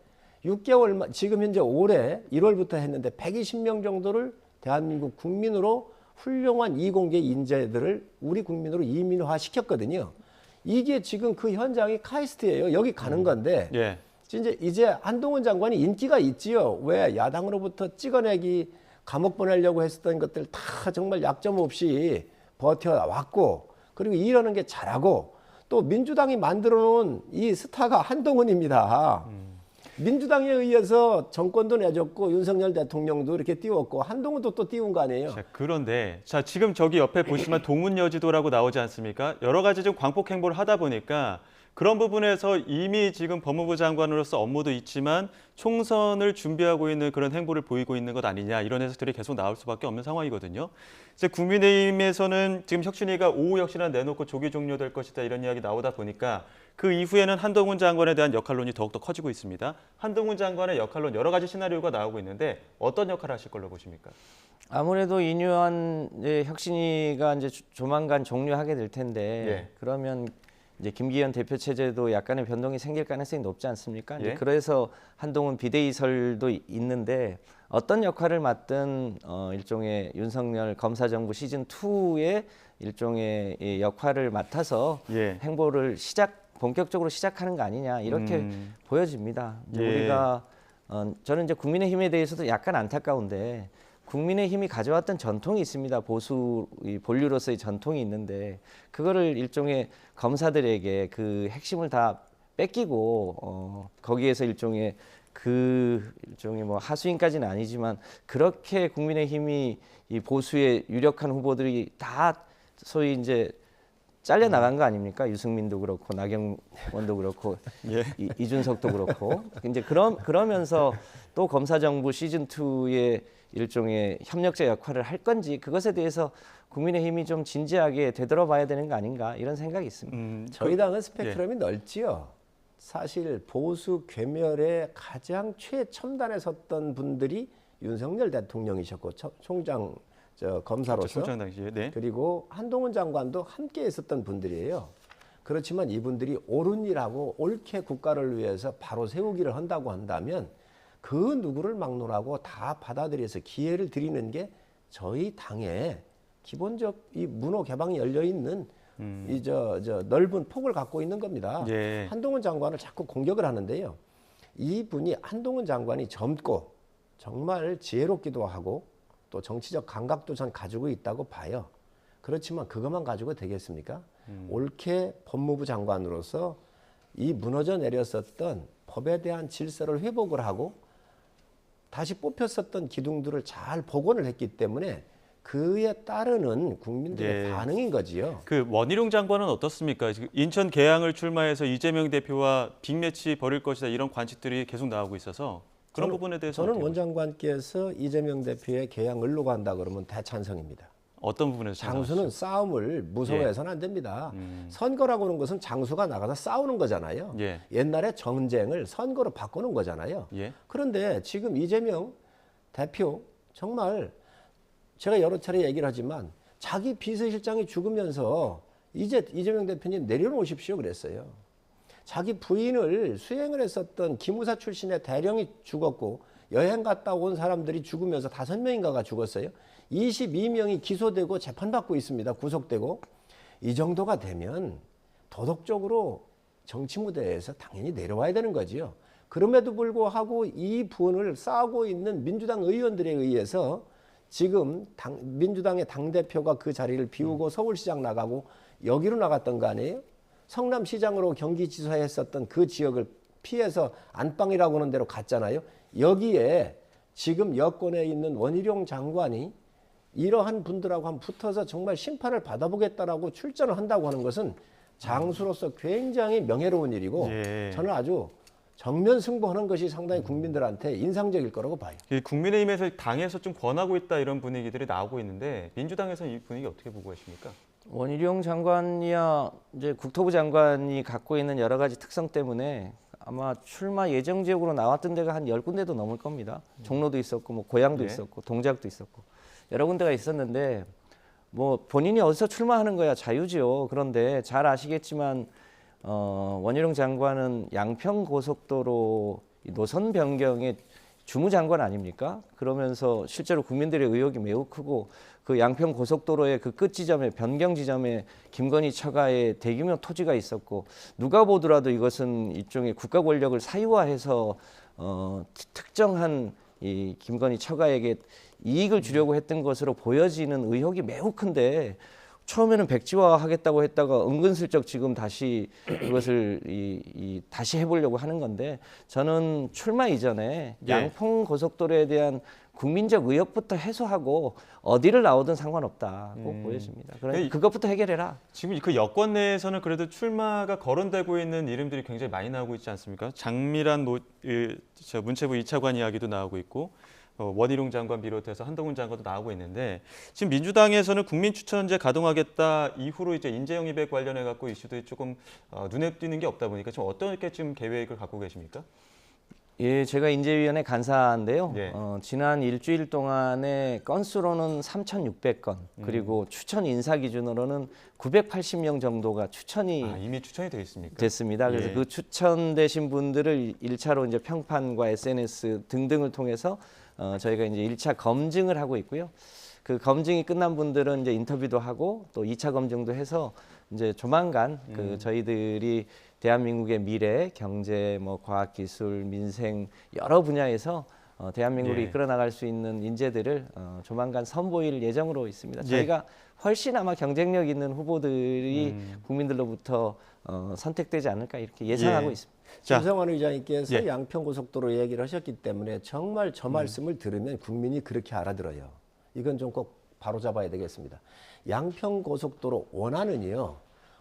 6개월 지금 현재 올해 1월부터 했는데 120명 정도를 대한민국 국민으로 훌륭한 이공계 인재들을 우리 국민으로 이민화 시켰거든요. 이게 지금 그 현장이 카이스트예요. 여기 가는 건데 이제 한동훈 장관이 인기가 있지요. 왜 야당으로부터 찍어내기 감옥 보내려고 했었던 것들 다 정말 약점 없이 버텨왔고 그리고 일하는 게 잘하고 또 민주당이 만들어 놓은 이 스타가 한동훈입니다. 민주당에 의해서 정권도 내줬고 윤석열 대통령도 이렇게 띄웠고 한동훈도 또 띄운 거 아니에요? 그런데 지금 저기 옆에 보시면 동문여지도라고 나오지 않습니까? 여러 가지 좀 광폭 행보를 하다 보니까 그런 부분에서 이미 지금 법무부 장관으로서 업무도 있지만 총선을 준비하고 있는 그런 행보를 보이고 있는 것 아니냐 이런 해석들이 계속 나올 수밖에 없는 상황이거든요. 이제 국민의힘에서는 지금 혁신위가 오후 혁신안 내놓고 조기 종료될 것이다 이런 이야기 나오다 보니까 그 이후에는 한동훈 장관에 대한 역할론이 더욱더 커지고 있습니다. 한동훈 장관의 역할론 여러 가지 시나리오가 나오고 있는데 어떤 역할을 하실 걸로 보십니까? 아무래도 인유한 혁신위가 이제 조만간 종료하게 될 텐데 그러면 이제 김기현 대표 체제도 약간의 변동이 생길 가능성이 높지 않습니까? 그래서 한동훈 비대위설도 있는데 어떤 역할을 맡든 일종의 윤석열 검사정부 시즌 2의 일종의 역할을 맡아서 행보를 본격적으로 시작하는 거 아니냐 이렇게 보여집니다. 우리가 저는 이제 국민의힘에 대해서도 약간 안타까운데 국민의힘이 가져왔던 전통이 있습니다. 보수 본류로서의 전통이 있는데 그거를 일종의 검사들에게 그 핵심을 다 뺏기고 거기에서 일종의 뭐 하수인까지는 아니지만 그렇게 국민의힘이 이 보수의 유력한 후보들이 다 소위 이제 잘려 나간 거 아닙니까? 유승민도 그렇고 나경원도 그렇고 예. 이준석도 그렇고 이제 그러면서 또 검사정부 시즌 2의 일종의 협력자 역할을 할 건지 그것에 대해서 국민의힘이 좀 진지하게 되돌아봐야 되는 거 아닌가 이런 생각이 있습니다. 저희 당은 스펙트럼이 넓지요. 사실 보수 괴멸의 가장 최첨단에 섰던 분들이 윤석열 대통령이셨고 총장 검사로서 총장 당시에 네. 그리고 한동훈 장관도 함께 있었던 분들이에요. 그렇지만 이분들이 옳은 일하고 옳게 국가를 위해서 바로 세우기를 한다고 한다면 그 누구를 막론하고 다 받아들여서 기회를 드리는 게 저희 당의 기본적 이 문호 개방이 열려 있는 이 넓은 폭을 갖고 있는 겁니다. 예. 한동훈 장관을 자꾸 공격을 하는데요. 이분이 한동훈 장관이 젊고 정말 지혜롭기도 하고 또 정치적 감각도 전 가지고 있다고 봐요. 그렇지만 그것만 가지고 되겠습니까? 옳게 법무부 장관으로서 이 무너져 내렸었던 법에 대한 질서를 회복을 하고 다시 뽑혔었던 기둥들을 잘 복원을 했기 때문에 그에 따르는 국민들의 예. 반응인 거지요. 그 원희룡 장관은 어떻습니까? 지금 인천 계양을 출마해서 이재명 대표와 빅매치 벌일 것이다 이런 관측들이 계속 나오고 있어서 그런 부분에 대해서 저는 원 장관께서 이재명 대표의 계양 을로 간다 그러면 대찬성입니다. 어떤 부분에서 장수는 싸움을 무서워해서는 안 됩니다. 선거라고 하는 것은 장수가 나가서 싸우는 거잖아요. 예. 옛날에 전쟁을 선거로 바꾸는 거잖아요. 예. 그런데 지금 이재명 대표 정말 제가 여러 차례 얘기를 하지만 자기 비서실장이 죽으면서 이제 이재명 대표님 내려놓으십시오 그랬어요. 자기 부인을 수행을 했었던 기무사 출신의 대령이 죽었고 여행 갔다 온 사람들이 죽으면서 5명인가가 죽었어요. 22명이 기소되고 재판받고 있습니다. 구속되고. 이 정도가 되면 도덕적으로 정치 무대에서 당연히 내려와야 되는 거지요. 그럼에도 불구하고 이 분을 싸우고 있는 민주당 의원들에 의해서 지금 민주당의 당대표가 그 자리를 비우고 서울시장 나가고 여기로 나갔던 거 아니에요? 성남시장으로 경기지사했었던 그 지역을 피해서 안방이라고 하는 데로 갔잖아요. 여기에 지금 여권에 있는 원희룡 장관이 이러한 분들하고 한번 붙어서 정말 심판을 받아보겠다라고 출전을 한다고 하는 것은 장수로서 굉장히 명예로운 일이고 예. 저는 아주 정면 승부하는 것이 상당히 국민들한테 인상적일 거라고 봐요. 국민의힘에서 당에서 좀 권하고 있다 이런 분위기들이 나오고 있는데 민주당에서는 이 분위기 어떻게 보고 계십니까? 원희룡 장관이야 이제 국토부 장관이 갖고 있는 여러 가지 특성 때문에 아마 출마 예정 지역으로 나왔던 데가 한 10군데도 넘을 겁니다. 종로도 있었고 뭐 고양도 네. 있었고 동작도 있었고 여러 군데가 있었는데 뭐 본인이 어디서 출마하는 거야 자유지요. 그런데 잘 아시겠지만 원희룡 장관은 양평 고속도로 노선 변경의 주무장관 아닙니까? 그러면서 실제로 국민들의 의혹이 매우 크고 그 양평 고속도로의 그 끝 지점에 변경 지점에 김건희 처가의 대규모 토지가 있었고 누가 보더라도 이것은 일종의 국가 권력을 사유화해서 특정한 이 김건희 처가에게 이익을 주려고 했던 것으로 보여지는 의혹이 매우 큰데 처음에는 백지화하겠다고 했다가 은근슬쩍 지금 다시 그것을 다시 해보려고 하는 건데 저는 출마 이전에 예. 양평 고속도로에 대한 국민적 의혹부터 해소하고 어디를 나오든 상관없다고 보여집니다. 그러니까 그것부터 해결해라. 지금 그 여권 내에서는 그래도 출마가 거론되고 있는 이름들이 굉장히 많이 나오고 있지 않습니까? 장미란 문체부 2차관 이야기도 나오고 있고 원희룡 장관 비롯해서 한동훈 장관도 나오고 있는데 지금 민주당에서는 국민추천제 가동하겠다 이후로 이제 인재 영입에 관련해 갖고 이슈들이 조금 눈에 띄는 게 없다 보니까 지금 어떻게 지금 계획을 갖고 계십니까? 예, 제가 인재위원회 간사인데요. 예. 지난 일주일 동안에 건수로는 3,600건 그리고 추천 인사 기준으로는 980명 정도가 추천이 이미 추천이 되어 있습니까? 됐습니다. 그래서 예. 그 추천되신 분들을 1차로 이제 평판과 SNS 등등을 통해서 저희가 이제 1차 검증을 하고 있고요. 그 검증이 끝난 분들은 이제 인터뷰도 하고 또 2차 검증도 해서 이제 조만간 그 저희들이 대한민국의 미래, 경제, 뭐 과학기술, 민생 여러 분야에서 대한민국을 예. 이끌어 나갈 수 있는 인재들을 조만간 선보일 예정으로 있습니다. 저희가 훨씬 아마 경쟁력 있는 후보들이 국민들로부터 선택되지 않을까 이렇게 예상하고 있습니다. 김성환 의장님께서 예. 양평고속도로 얘기를 하셨기 때문에 정말 저 말씀을 들으면 국민이 그렇게 알아들어요. 이건 좀 꼭 바로잡아야 되겠습니다. 양평고속도로 원안은요.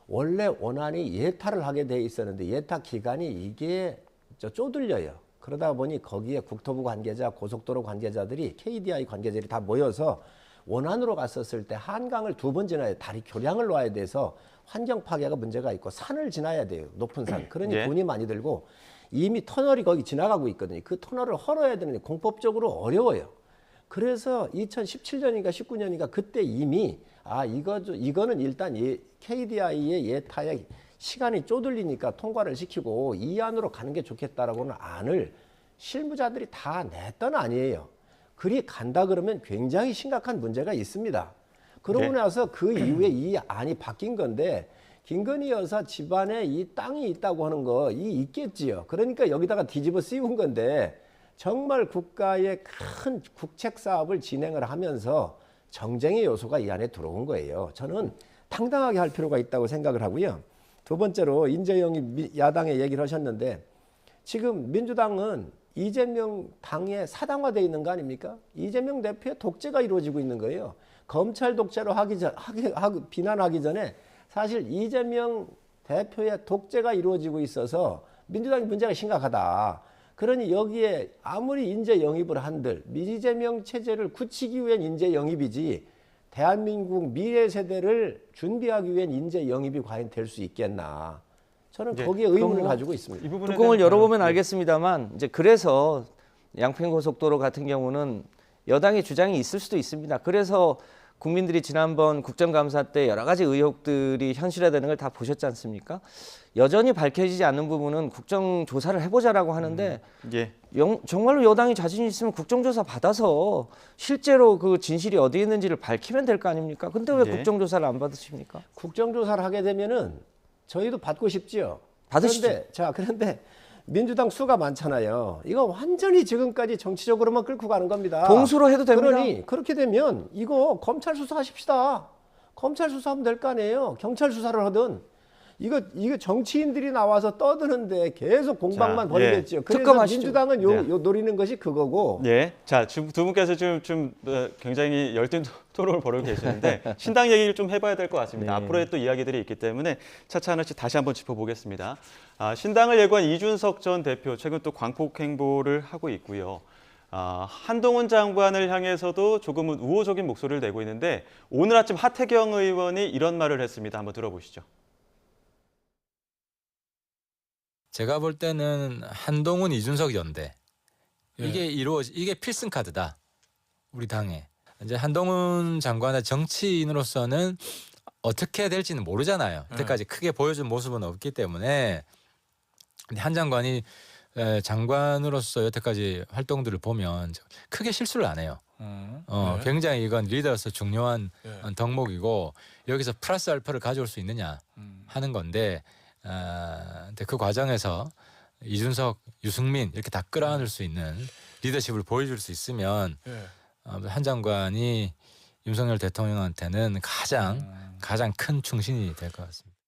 원래 원안이 예타를 하게 돼 있었는데 예타 기간이 이게 쪼들려요. 그러다 보니 거기에 국토부 관계자, 고속도로 관계자들이 KDI 관계자들이 다 모여서 원안으로 갔었을 때 한강을 2번 지나야 다리 교량을 놔야 돼서 환경 파괴가 문제가 있고 산을 지나야 돼요. 높은 산. 그러니 예. 돈이 많이 들고 이미 터널이 거기 지나가고 있거든요. 그 터널을 헐어야 되는데 공법적으로 어려워요. 그래서 2017년인가 19년인가 그때 이미 이거는 일단 KDI의 예타의 시간이 쪼들리니까 통과를 시키고 이 안으로 가는 게 좋겠다라고는 안을 실무자들이 다 냈던 아니에요. 그리 간다 그러면 굉장히 심각한 문제가 있습니다. 그러고 나서 그 이후에 이 안이 바뀐 건데 김건희 여사 집안에 이 땅이 있다고 하는 거 있겠지요. 그러니까 여기다가 뒤집어 씌운 건데 정말 국가의 큰 국책 사업을 진행을 하면서 정쟁의 요소가 이 안에 들어온 거예요. 저는 당당하게 할 필요가 있다고 생각을 하고요. 두 번째로 인재영이 야당에 얘기를 하셨는데 지금 민주당은 이재명 당에 사당화되어 있는 거 아닙니까? 이재명 대표의 독재가 이루어지고 있는 거예요. 검찰 독재로 비난하기 전에 사실 이재명 대표의 독재가 이루어지고 있어서 민주당이 문제가 심각하다. 그러니 여기에 아무리 인재 영입을 한들 미이재명 체제를 굳히기 위한 인재 영입이지 대한민국 미래 세대를 준비하기 위한 인재 영입이 과연 될 수 있겠나. 저는 거기에 의문을 가지고 있습니다. 뚜껑을 열어보면 알겠습니다만 이제 그래서 양평고속도로 같은 경우는 여당의 주장이 있을 수도 있습니다. 그래서 국민들이 지난번 국정감사 때 여러 가지 의혹들이 현실화되는 걸 다 보셨지 않습니까? 여전히 밝혀지지 않는 부분은 국정조사를 해보자라고 하는데 정말로 여당이 자신이 있으면 국정조사 받아서 실제로 그 진실이 어디 있는지를 밝히면 될 거 아닙니까? 근데 왜 국정조사를 안 받으십니까? 국정조사를 하게 되면은 저희도 받고 싶지요. 받으시죠. 그런데 민주당 수가 많잖아요. 이거 완전히 지금까지 정치적으로만 끌고 가는 겁니다. 동수로 해도 됩니다. 그러니 그렇게 되면 이거 검찰 수사하십시다. 검찰 수사하면 될 거 아니에요. 경찰 수사를 하든. 이거 정치인들이 나와서 떠드는데 계속 공방만 벌이겠죠. 그래서 민주당은 요 노리는 것이 그거고. 예. 자, 두 분께서 좀 굉장히 열띤 토론을 벌이고 계시는데 신당 얘기를 좀 해봐야 될 것 같습니다. 앞으로의 또 이야기들이 있기 때문에 차차 하나씩 다시 한번 짚어보겠습니다. 신당을 예고한 이준석 전 대표 최근 또 광폭 행보를 하고 있고요. 한동훈 장관을 향해서도 조금은 우호적인 목소리를 내고 있는데 오늘 아침 하태경 의원이 이런 말을 했습니다. 한번 들어보시죠. 제가 볼 때는 한동훈, 이준석 연대 이게 필승 카드다 우리 당에. 이제 한동훈 장관의 정치인으로서는 어떻게 해야 될지는 모르잖아요. 여태까지 크게 보여준 모습은 없기 때문에 근데 한 장관이 장관으로서 여태까지 활동들을 보면 크게 실수를 안 해요. 굉장히 이건 리더로서 중요한 덕목이고 여기서 플러스 알파를 가져올 수 있느냐 하는 건데. 근데 그 과정에서 이준석, 유승민 이렇게 다 끌어안을 수 있는 리더십을 보여줄 수 있으면 한 장관이 윤석열 대통령한테는 가장 큰 충신이 될 것 같습니다.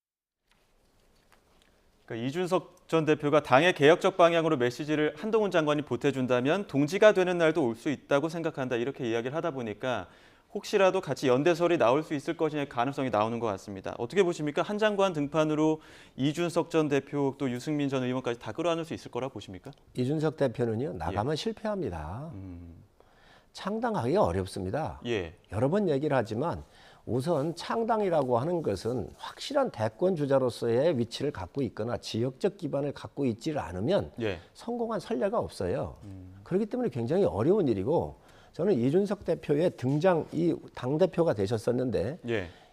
그러니까 이준석 전 대표가 당의 개혁적 방향으로 메시지를 한동훈 장관이 보태준다면 동지가 되는 날도 올 수 있다고 생각한다 이렇게 이야기를 하다 보니까 혹시라도 같이 연대설이 나올 수 있을 것이냐의 가능성이 나오는 것 같습니다. 어떻게 보십니까? 한 장관 등판으로 이준석 전 대표 또 유승민 전 의원까지 다 끌어안을 수 있을 거라 보십니까? 이준석 대표는요. 나가면 실패합니다. 창당하기가 어렵습니다. 여러 번 얘기를 하지만 우선 창당이라고 하는 것은 확실한 대권 주자로서의 위치를 갖고 있거나 지역적 기반을 갖고 있지를 않으면 성공한 선례가 없어요. 그렇기 때문에 굉장히 어려운 일이고 저는 이준석 대표의 등장, 이 당대표가 되셨었는데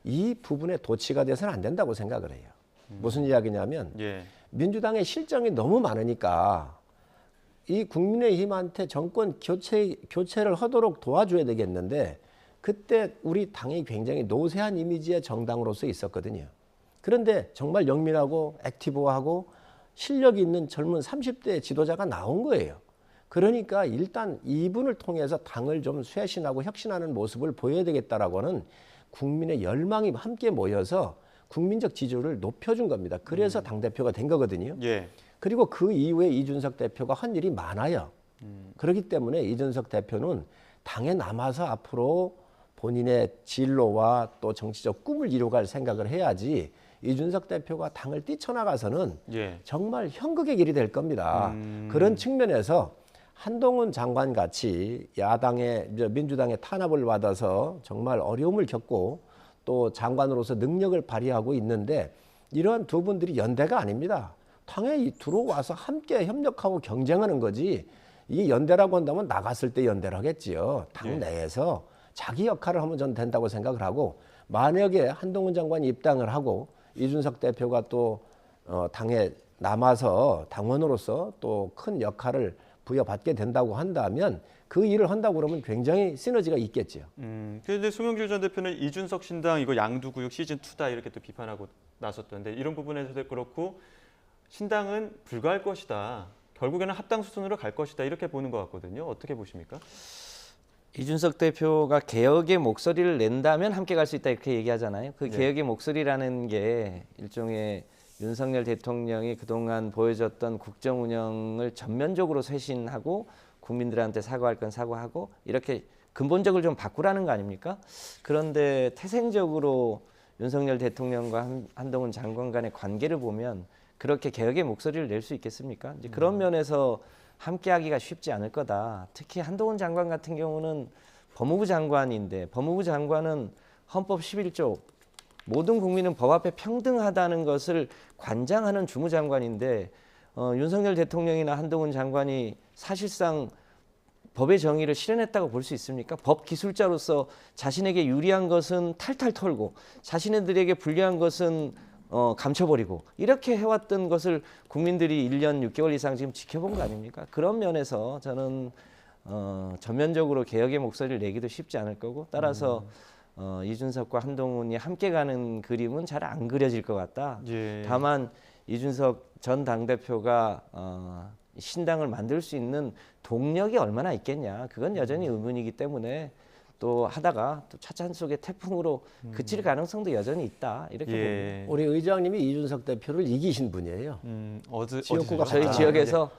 이 부분에 도치가 돼서는 안 된다고 생각을 해요. 무슨 이야기냐면 민주당의 실정이 너무 많으니까 이 국민의힘한테 정권 교체를 하도록 도와줘야 되겠는데 그때 우리 당이 굉장히 노쇠한 이미지의 정당으로서 있었거든요. 그런데 정말 영민하고 액티브하고 실력이 있는 젊은 30대 지도자가 나온 거예요. 그러니까 일단 이분을 통해서 당을 좀 쇄신하고 혁신하는 모습을 보여야 되겠다라고 하는 국민의 열망이 함께 모여서 국민적 지지율을 높여준 겁니다. 그래서 당대표가 된 거거든요. 예. 그리고 그 이후에 이준석 대표가 한 일이 많아요. 그렇기 때문에 이준석 대표는 당에 남아서 앞으로 본인의 진로와 또 정치적 꿈을 이루어갈 생각을 해야지 이준석 대표가 당을 뛰쳐나가서는 예. 정말 형극의 길이 될 겁니다. 그런 측면에서 한동훈 장관 같이 야당의 민주당의 탄압을 받아서 정말 어려움을 겪고 또 장관으로서 능력을 발휘하고 있는데 이러한 두 분들이 연대가 아닙니다. 당에 들어와서 함께 협력하고 경쟁하는 거지 이게 연대라고 한다면 나갔을 때 연대를 하겠지요. 당 내에서 자기 역할을 하면 저는 된다고 생각을 하고 만약에 한동훈 장관이 입당을 하고 이준석 대표가 또 당에 남아서 당원으로서 또 큰 역할을 부여받게 된다고 한다면 그 일을 한다고 그러면 굉장히 시너지가 있겠죠. 그런데 송영길 전 대표는 이준석 신당 이거 양두구육 시즌2다 이렇게 또 비판하고 나섰던데 이런 부분에서도 그렇고 신당은 불가할 것이다. 결국에는 합당 수순으로 갈 것이다 이렇게 보는 것 같거든요. 어떻게 보십니까? 이준석 대표가 개혁의 목소리를 낸다면 함께 갈 수 있다 이렇게 얘기하잖아요. 그 네. 개혁의 목소리라는 게 일종의 윤석열 대통령이 그동안 보여줬던 국정 운영을 전면적으로 쇄신하고 국민들한테 사과할 건 사과하고 이렇게 근본적으로 좀 바꾸라는 거 아닙니까? 그런데 태생적으로 윤석열 대통령과 한동훈 장관 간의 관계를 보면 그렇게 개혁의 목소리를 낼 수 있겠습니까? 이제 그런 면에서 함께하기가 쉽지 않을 거다. 특히 한동훈 장관 같은 경우는 법무부 장관인데 법무부 장관은 헌법 11조 모든 국민은 법 앞에 평등하다는 것을 관장하는 주무장관인데 윤석열 대통령이나 한동훈 장관이 사실상 법의 정의를 실현했다고 볼 수 있습니까? 법 기술자로서 자신에게 유리한 것은 탈탈 털고 자신들에게 불리한 것은 감춰버리고 이렇게 해왔던 것을 국민들이 1년 6개월 이상 지금 지켜본 거 아닙니까? 그런 면에서 저는 전면적으로 개혁의 목소리를 내기도 쉽지 않을 거고 따라서 이준석과 한동훈이 함께 가는 그림은 잘 안 그려질 것 같다. 예. 다만 이준석 전 당대표가 신당을 만들 수 있는 동력이 얼마나 있겠냐. 그건 여전히 의문이기 때문에 또 하다가 또 차찬 속의 태풍으로 그칠 가능성도 여전히 있다. 이렇게 봅니다. 우리 의장님이 이준석 대표를 이기신 분이에요. 지역구가 저희 지역에서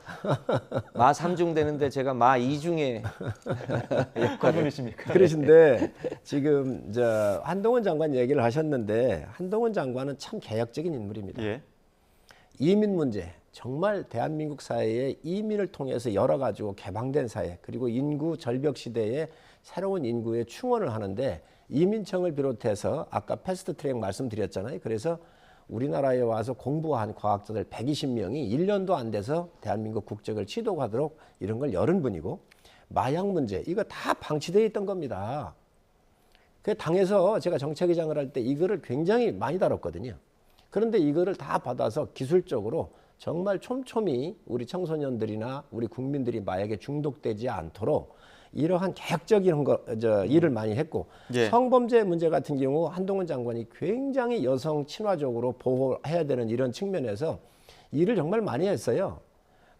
마 3중 되는데 제가 마 2중의 역할을 그러신데 지금 한동훈 장관 얘기를 하셨는데 한동훈 장관은 참 개혁적인 인물입니다. 예. 이민 문제 정말 대한민국 사회에 이민을 통해서 열어가지고 개방된 사회 그리고 인구 절벽 시대에 새로운 인구에 충원을 하는데 이민청을 비롯해서 아까 패스트트랙 말씀드렸잖아요. 그래서 우리나라에 와서 공부한 과학자들 120명이 1년도 안 돼서 대한민국 국적을 취득하도록 이런 걸 열은 분이고 마약 문제 이거 다 방치되어 있던 겁니다. 그 당에서 제가 정책위장을 할 때 이거를 굉장히 많이 다뤘거든요. 그런데 이거를 다 받아서 기술적으로 정말 촘촘히 우리 청소년들이나 우리 국민들이 마약에 중독되지 않도록 이러한 개혁적인 일을 많이 했고 예. 성범죄 문제 같은 경우 한동훈 장관이 굉장히 여성 친화적으로 보호해야 되는 이런 측면에서 일을 정말 많이 했어요.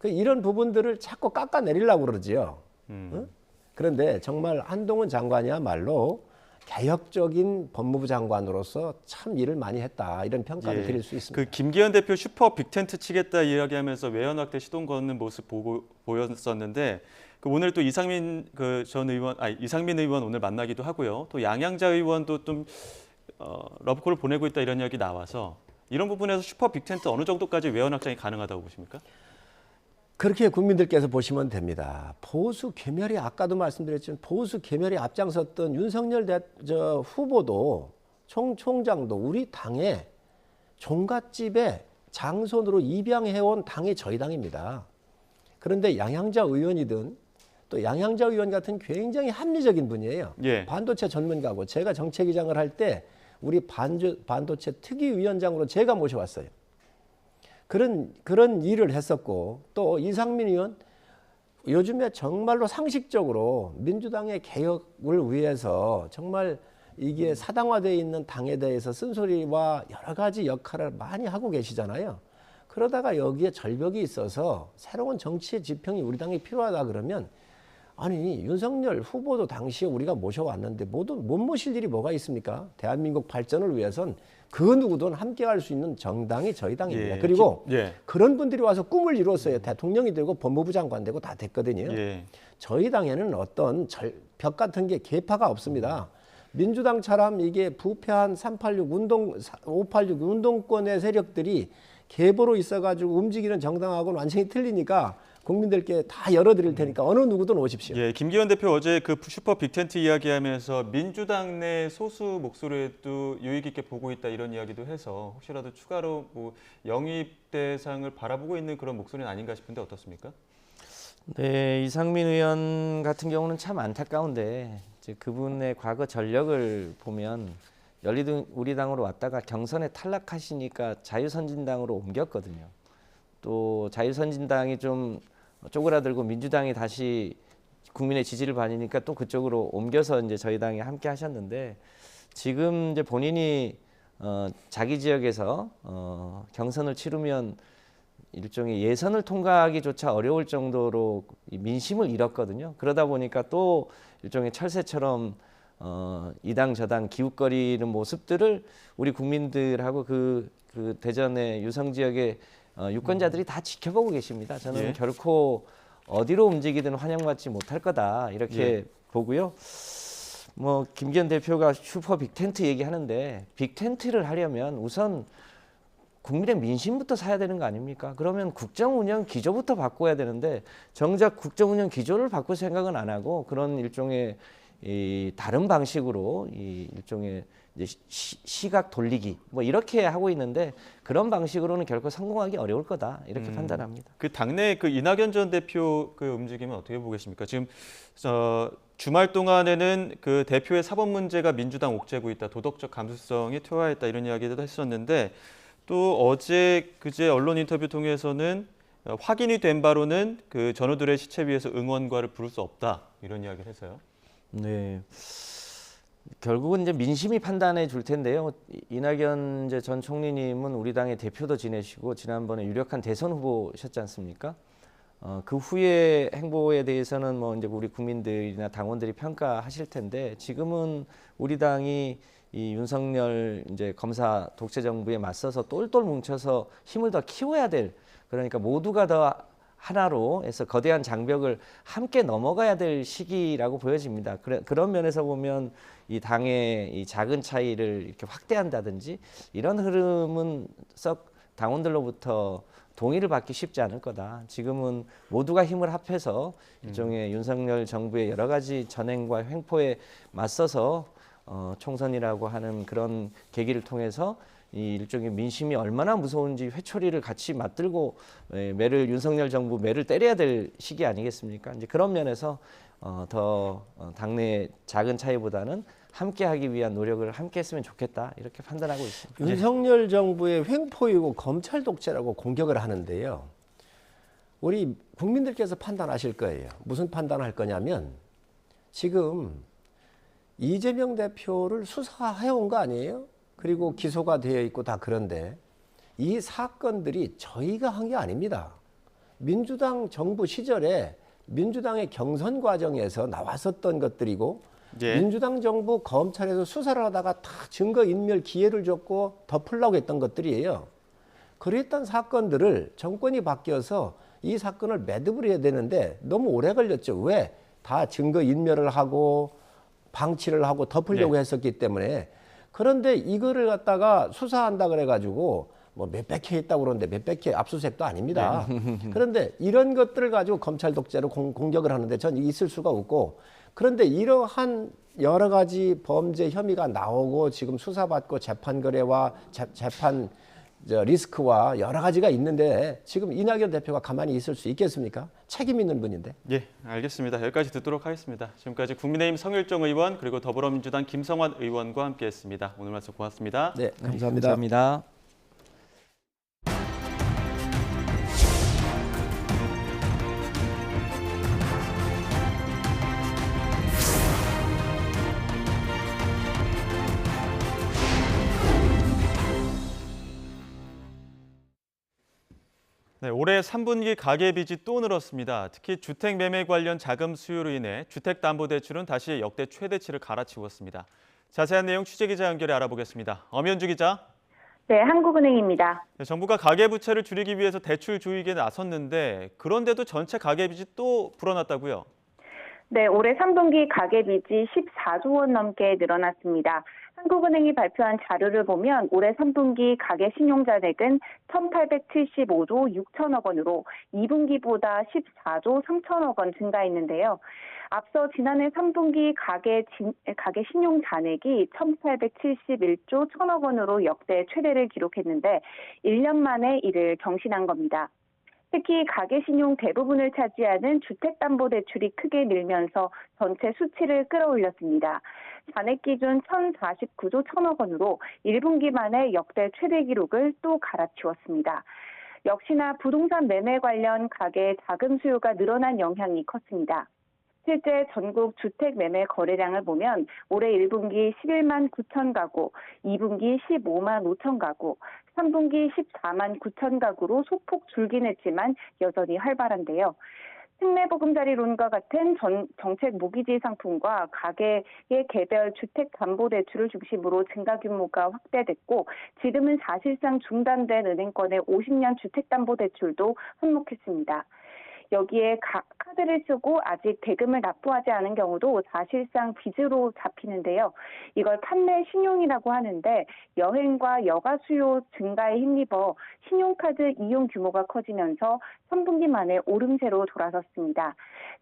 이런 부분들을 자꾸 깎아내리려고 그러지요. 응? 그런데 정말 한동훈 장관이야말로 개혁적인 법무부 장관으로서 참 일을 많이 했다 이런 평가를 드릴 수 있습니다. 그 김기현 대표 슈퍼 빅텐트 치겠다 이야기하면서 외연 확대 시동 거는 모습 보였었는데 오늘 또 이상민 이상민 의원 오늘 만나기도 하고요. 또 양양자 의원도 좀 러브콜을 보내고 있다 이런 이야기 나와서 이런 부분에서 슈퍼 빅텐트 어느 정도까지 외연 확장이 가능하다고 보십니까? 그렇게 국민들께서 보시면 됩니다. 보수 개멸이 아까도 말씀드렸지만 보수 개멸이 앞장섰던 윤석열 후보도 총장도 우리 당의 종갓집에 장손으로 입양해온 당이 저희 당입니다. 그런데 양양자 의원이든 또 양양자 의원 같은 굉장히 합리적인 분이에요. 예. 반도체 전문가고 제가 정책위장을 할 때 우리 반도체 특위위원장으로 제가 모셔왔어요. 그런 일을 했었고 또 이상민 의원 요즘에 정말로 상식적으로 민주당의 개혁을 위해서 정말 이게 사당화되어 있는 당에 대해서 쓴소리와 여러 가지 역할을 많이 하고 계시잖아요. 그러다가 여기에 절벽이 있어서 새로운 정치의 지평이 우리 당에 필요하다 그러면 아니 윤석열 후보도 당시에 우리가 모셔왔는데 못 모실 일이 뭐가 있습니까? 대한민국 발전을 위해선 그 누구든 함께할 수 있는 정당이 저희 당입니다. 그리고 그런 분들이 와서 꿈을 이뤘어요. 대통령이 되고 법무부 장관 되고 다 됐거든요. 저희 당에는 어떤 벽 같은 게 계파가 없습니다. 민주당처럼 이게 부패한 586 운동권의 세력들이 계보로 있어가지고 움직이는 정당하고는 완전히 틀리니까 국민들께 다 열어드릴 테니까 어느 누구든 오십시오. 예, 김기현 대표 어제 그 슈퍼 빅텐트 이야기하면서 민주당 내 소수 목소리도 유익 있게 보고 있다 이런 이야기도 해서 혹시라도 추가로 뭐 영입 대상을 바라보고 있는 그런 목소리는 아닌가 싶은데 어떻습니까? 네, 이상민 의원 같은 경우는 참 안타까운데 이제 그분의 과거 전력을 보면 열린우리당으로 왔다가 경선에 탈락하시니까 자유선진당으로 옮겼거든요. 또 자유선진당이 좀 쪼그라들고 민주당이 다시 국민의 지지를 받으니까 또 그쪽으로 옮겨서 이제 저희 당에 함께 하셨는데 지금 이제 본인이 자기 지역에서 경선을 치르면 일종의 예선을 통과하기조차 어려울 정도로 민심을 잃었거든요. 그러다 보니까 또 일종의 철새처럼 이당 저당 기웃거리는 모습들을 우리 국민들하고 그 대전의 유성 지역의 유권자들이 다 지켜보고 계십니다. 저는 결코 어디로 움직이든 환영받지 못할 거다 이렇게 보고요. 뭐 김기현 대표가 슈퍼 빅텐트 얘기하는데 빅텐트를 하려면 우선 국민의 민심부터 사야 되는 거 아닙니까? 그러면 국정운영 기조부터 바꿔야 되는데 정작 국정운영 기조를 바꿀 생각은 안 하고 그런 일종의 다른 방식으로 일종의 이제 시각 돌리기 뭐 이렇게 하고 있는데 그런 방식으로는 결코 성공하기 어려울 거다 이렇게 판단합니다. 그 당내 그 이낙연 전 대표 그 움직임은 어떻게 보겠습니까? 지금 주말 동안에는 그 대표의 사법 문제가 민주당 옥죄고 있다, 도덕적 감수성이 퇴화했다 이런 이야기도 했었는데 또 어제 그제 언론 인터뷰 통해서는 확인이 된 바로는 그 전우들의 시체 위에서 응원가를 부를 수 없다 이런 이야기를 해서요. 네. 결국은 이제 민심이 판단해 줄 텐데요. 이낙연 전 총리님은 우리 당의 대표도 지내시고 지난번에 유력한 대선 후보셨지 않습니까? 그 후의 행보에 대해서는 뭐 이제 우리 국민들이나 당원들이 평가하실 텐데 지금은 우리 당이 이 윤석열 이제 검사 독재 정부에 맞서서 똘똘 뭉쳐서 힘을 더 키워야 될 그러니까 모두가 더 하나로 해서 거대한 장벽을 함께 넘어가야 될 시기라고 보여집니다. 그런 면에서 보면 이 당의 이 작은 차이를 이렇게 확대한다든지 이런 흐름은 썩 당원들로부터 동의를 받기 쉽지 않을 거다. 지금은 모두가 힘을 합해서 일종의 윤석열 정부의 여러 가지 전행과 횡포에 맞서서 총선이라고 하는 그런 계기를 통해서 이 일종의 민심이 얼마나 무서운지 회초리를 같이 맞들고 윤석열 정부 매를 때려야 될 시기 아니겠습니까? 이제 그런 면에서 더 당내 작은 차이보다는 함께하기 위한 노력을 함께했으면 좋겠다 이렇게 판단하고 있습니다. 윤석열 정부의 횡포이고 검찰 독재라고 공격을 하는데요. 우리 국민들께서 판단하실 거예요. 무슨 판단할 거냐면 지금 이재명 대표를 수사해온 거 아니에요? 그리고 기소가 되어 있고 다 그런데 이 사건들이 저희가 한 게 아닙니다. 민주당 정부 시절에 민주당의 경선 과정에서 나왔었던 것들이고 민주당 정부 검찰에서 수사를 하다가 다 증거인멸 기회를 줬고 덮으려고 했던 것들이에요. 그랬던 사건들을 정권이 바뀌어서 이 사건을 매듭을 해야 되는데 너무 오래 걸렸죠. 왜? 다 증거인멸을 하고 방치를 하고 덮으려고 했었기 때문에 그런데 이거를 갖다가 수사한다 그래가지고 뭐 몇백 회 있다고 그러는데 몇백 회 압수수색도 아닙니다. 그런데 이런 것들을 가지고 검찰 독재로 공격을 하는데 전 있을 수가 없고 그런데 이러한 여러 가지 범죄 혐의가 나오고 지금 수사받고 재판 거래와 재판 리스크와 여러 가지가 있는데 지금 이낙연 대표가 가만히 있을 수 있겠습니까? 책임 있는 분인데. 예, 알겠습니다. 여기까지 듣도록 하겠습니다. 지금까지 국민의힘 성일종 의원 그리고 더불어민주당 김성환 의원과 함께했습니다. 오늘 말씀 고맙습니다. 네, 감사합니다. 감사합니다. 네, 올해 3분기 가계빚이 또 늘었습니다. 특히 주택 매매 관련 자금 수요로 인해 주택담보대출은 다시 역대 최대치를 갈아치웠습니다. 자세한 내용 취재기자 연결해 알아보겠습니다. 엄연주 기자. 네, 한국은행입니다. 네, 정부가 가계부채를 줄이기 위해서 대출 조익에 나섰는데 그런데도 전체 가계빚이 또 불어났다고요? 네, 올해 3분기 가계빚이 14조 원 넘게 늘어났습니다. 한국은행이 발표한 자료를 보면 올해 3분기 가계 신용잔액은 1,875조 6천억 원으로 2분기보다 14조 3천억 원 증가했는데요. 앞서 지난해 3분기 가계 신용잔액이 1,871조 1천억 원으로 역대 최대를 기록했는데 1년 만에 이를 경신한 겁니다. 특히 가계신용 대부분을 차지하는 주택담보대출이 크게 늘면서 전체 수치를 끌어올렸습니다. 잔액 기준 1,049조 1천억 원으로 1분기 만에 역대 최대 기록을 또 갈아치웠습니다. 역시나 부동산 매매 관련 가계 자금 수요가 늘어난 영향이 컸습니다. 실제 전국 주택 매매 거래량을 보면 올해 1분기 11만 9천 가구, 2분기 15만 5천 가구, 3분기 14만 9천 가구로 소폭 줄긴 했지만 여전히 활발한데요. 특례보금자리론과 같은 정책 모기지 상품과 가계의 개별 주택담보대출을 중심으로 증가 규모가 확대됐고 지금은 사실상 중단된 은행권의 50년 주택담보대출도 한몫했습니다. 여기에 카드를 쓰고 아직 대금을 납부하지 않은 경우도 사실상 빚으로 잡히는데요. 이걸 판매 신용이라고 하는데 여행과 여가 수요 증가에 힘입어 신용카드 이용 규모가 커지면서 3분기 만에 오름세로 돌아섰습니다.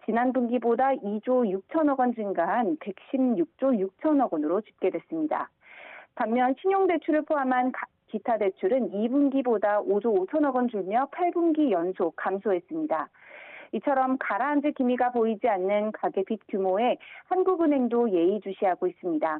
지난 분기보다 2조 6천억 원 증가한 116조 6천억 원으로 집계됐습니다. 반면 신용대출을 포함한 기타 대출은 2분기보다 5조 5천억 원 줄며 8분기 연속 감소했습니다. 이처럼 가라앉을 기미가 보이지 않는 가계빚 규모에 한국은행도 예의주시하고 있습니다.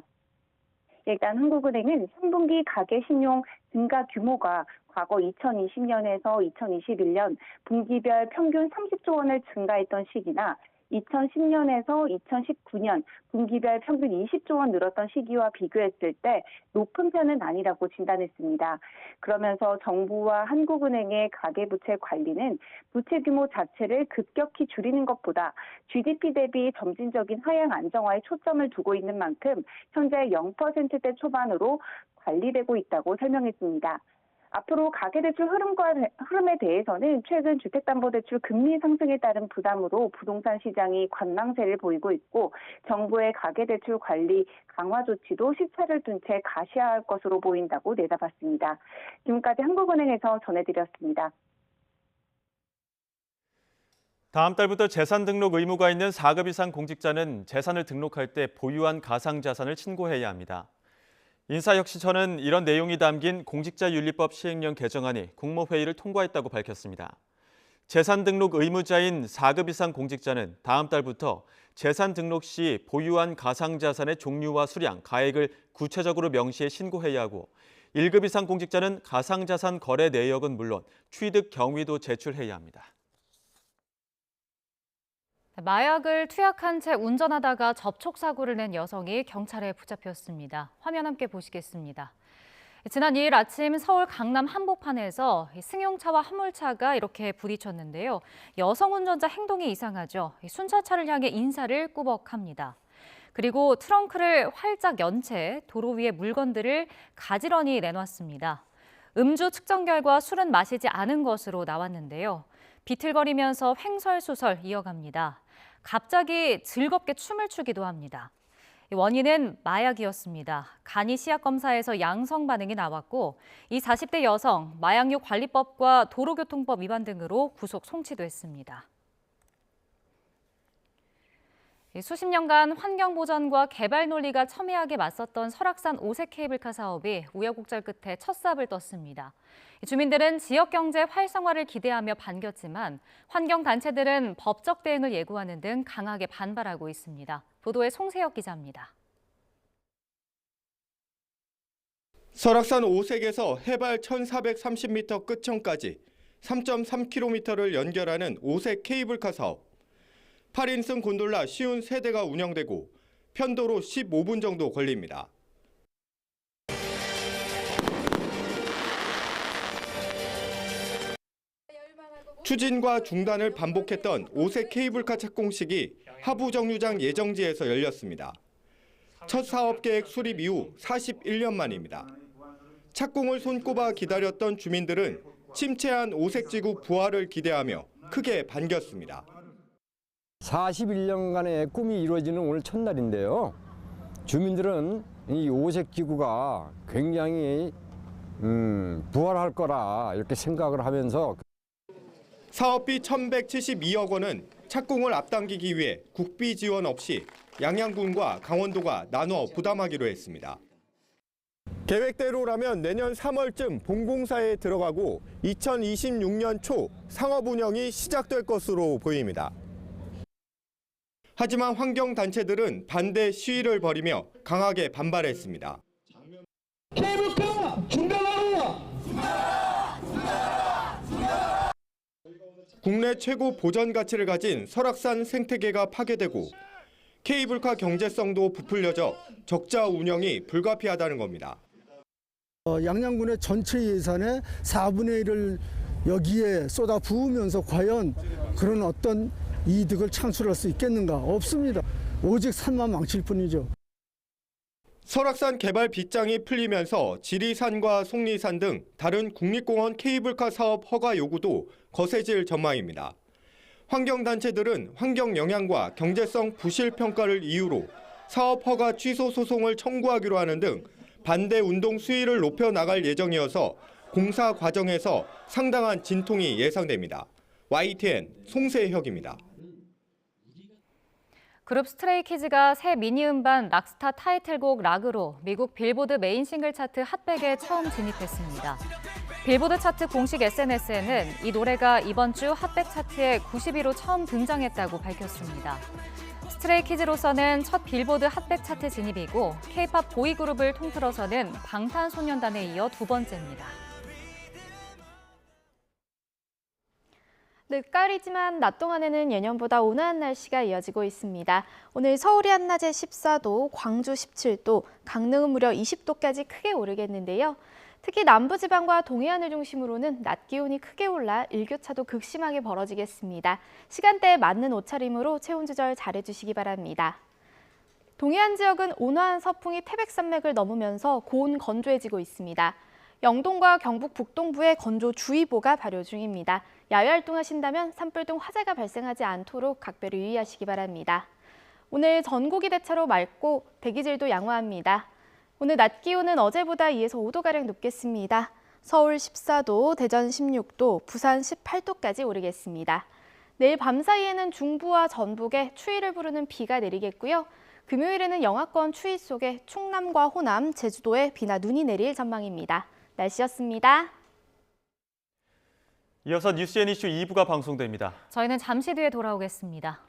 일단 한국은행은 3분기 가계신용 증가 규모가 과거 2020년에서 2021년 분기별 평균 30조 원을 증가했던 시기나 2010년에서 2019년 분기별 평균 20조 원 늘었던 시기와 비교했을 때 높은 편은 아니라고 진단했습니다. 그러면서 정부와 한국은행의 가계부채 관리는 부채 규모 자체를 급격히 줄이는 것보다 GDP 대비 점진적인 하향 안정화에 초점을 두고 있는 만큼 현재 0%대 초반으로 관리되고 있다고 설명했습니다. 앞으로 가계대출 흐름에 대해서는 최근 주택담보대출 금리 상승에 따른 부담으로 부동산 시장이 관망세를 보이고 있고 정부의 가계대출 관리 강화 조치도 시차를 둔 채 가시화할 것으로 보인다고 내다봤습니다. 지금까지 한국은행에서 전해드렸습니다. 다음 달부터 재산 등록 의무가 있는 4급 이상 공직자는 재산을 등록할 때 보유한 가상자산을 신고해야 합니다. 인사혁신처는 이런 내용이 담긴 공직자윤리법 시행령 개정안이 국무회의를 통과했다고 밝혔습니다. 재산 등록 의무자인 4급 이상 공직자는 다음 달부터 재산 등록 시 보유한 가상자산의 종류와 수량, 가액을 구체적으로 명시해 신고해야 하고 1급 이상 공직자는 가상자산 거래 내역은 물론 취득 경위도 제출해야 합니다. 마약을 투약한 채 운전하다가 접촉사고를 낸 여성이 경찰에 붙잡혔습니다. 화면 함께 보시겠습니다. 지난 2일 아침 서울 강남 한복판에서 승용차와 화물차가 이렇게 부딪혔는데요. 여성 운전자 행동이 이상하죠. 순찰차를 향해 인사를 꾸벅합니다. 그리고 트렁크를 활짝 연 채 도로 위에 물건들을 가지런히 내놨습니다. 음주 측정 결과 술은 마시지 않은 것으로 나왔는데요. 비틀거리면서 횡설수설 이어갑니다. 갑자기 즐겁게 춤을 추기도 합니다. 원인은 마약이었습니다. 간이 시약 검사에서 양성 반응이 나왔고 이 40대 여성 마약류 관리법과 도로교통법 위반 등으로 구속 송치됐습니다. 수십 년간 환경보전과 개발 논리가 첨예하게 맞섰던 설악산 오색 케이블카 사업이 우여곡절 끝에 첫 삽을 떴습니다. 주민들은 지역 경제 활성화를 기대하며 반겼지만 환경단체들은 법적 대응을 예고하는 등 강하게 반발하고 있습니다. 보도에 송세혁 기자입니다. 설악산 오색에서 해발 1,430m 끝천까지 3.3km를 연결하는 오색 케이블카 사업. 8인승 곤돌라 53대가 운영되고 편도로 15분 정도 걸립니다. 추진과 중단을 반복했던 오색 케이블카 착공식이 하부 정류장 예정지에서 열렸습니다. 첫 사업 계획 수립 이후 41년 만입니다. 착공을 손꼽아 기다렸던 주민들은 침체한 오색지구 부활을 기대하며 크게 반겼습니다. 41년간의 꿈이 이루어지는 오늘 첫날인데요. 주민들은 이 오색지구가 굉장히 부활할 거라 이렇게 생각을 하면서 사업비 1,172억 원은 착공을 앞당기기 위해 국비 지원 없이 양양군과 강원도가 나눠 부담하기로 했습니다. 계획대로라면 내년 3월쯤 본공사에 들어가고 2026년 초 상업 운영이 시작될 것으로 보입니다. 하지만 환경단체들은 반대 시위를 벌이며 강하게 반발했습니다. 케이블카 중단하라! 국내 최고 보전 가치를 가진 설악산 생태계가 파괴되고 케이블카 경제성도 부풀려져 적자 운영이 불가피하다는 겁니다. 양양군의 전체 예산의 4분의 1을 여기에 쏟아 부으면서 과연 그런 어떤 이득을 창출할 수 있겠는가? 없습니다. 오직 산만 망칠 뿐이죠. 설악산 개발 빗장이 풀리면서 지리산과 속리산 등 다른 국립공원 케이블카 사업 허가 요구도 거세질 전망입니다. 환경단체들은 환경 영향과 경제성 부실 평가를 이유로 사업 허가 취소 소송을 청구하기로 하는 등 반대 운동 수위를 높여 나갈 예정이어서 공사 과정에서 상당한 진통이 예상됩니다. YTN 송세혁입니다. 그룹 스트레이키즈가 새 미니 음반 락스타 타이틀곡 락으로 미국 빌보드 메인 싱글 차트 핫백에 처음 진입했습니다. 빌보드 차트 공식 SNS에는 이 노래가 이번 주 핫백 차트에 90위로 처음 등장했다고 밝혔습니다. 스트레이키즈로서는 첫 빌보드 핫백 차트 진입이고 K-팝 보이그룹을 통틀어서는 방탄소년단에 이어 두 번째입니다. 늦가을이지만 낮 동안에는 예년보다 온화한 날씨가 이어지고 있습니다. 오늘 서울이 한낮에 14도, 광주 17도, 강릉은 무려 20도까지 크게 오르겠는데요. 특히 남부지방과 동해안을 중심으로는 낮 기온이 크게 올라 일교차도 극심하게 벌어지겠습니다. 시간대에 맞는 옷차림으로 체온 조절 잘해주시기 바랍니다. 동해안 지역은 온화한 서풍이 태백산맥을 넘으면서 고온 건조해지고 있습니다. 영동과 경북 북동부에 건조주의보가 발효 중입니다. 야외 활동하신다면 산불 등 화재가 발생하지 않도록 각별히 유의하시기 바랍니다. 오늘 전국이 대체로 맑고 대기질도 양호합니다. 오늘 낮 기온은 어제보다 2에서 5도가량 높겠습니다. 서울 14도, 대전 16도, 부산 18도까지 오르겠습니다. 내일 밤 사이에는 중부와 전북에 추위를 부르는 비가 내리겠고요. 금요일에는 영하권 추위 속에 충남과 호남, 제주도에 비나 눈이 내릴 전망입니다. 날씨였습니다. 이어서 뉴스앤이슈 2부가 방송됩니다. 저희는 잠시 뒤에 돌아오겠습니다.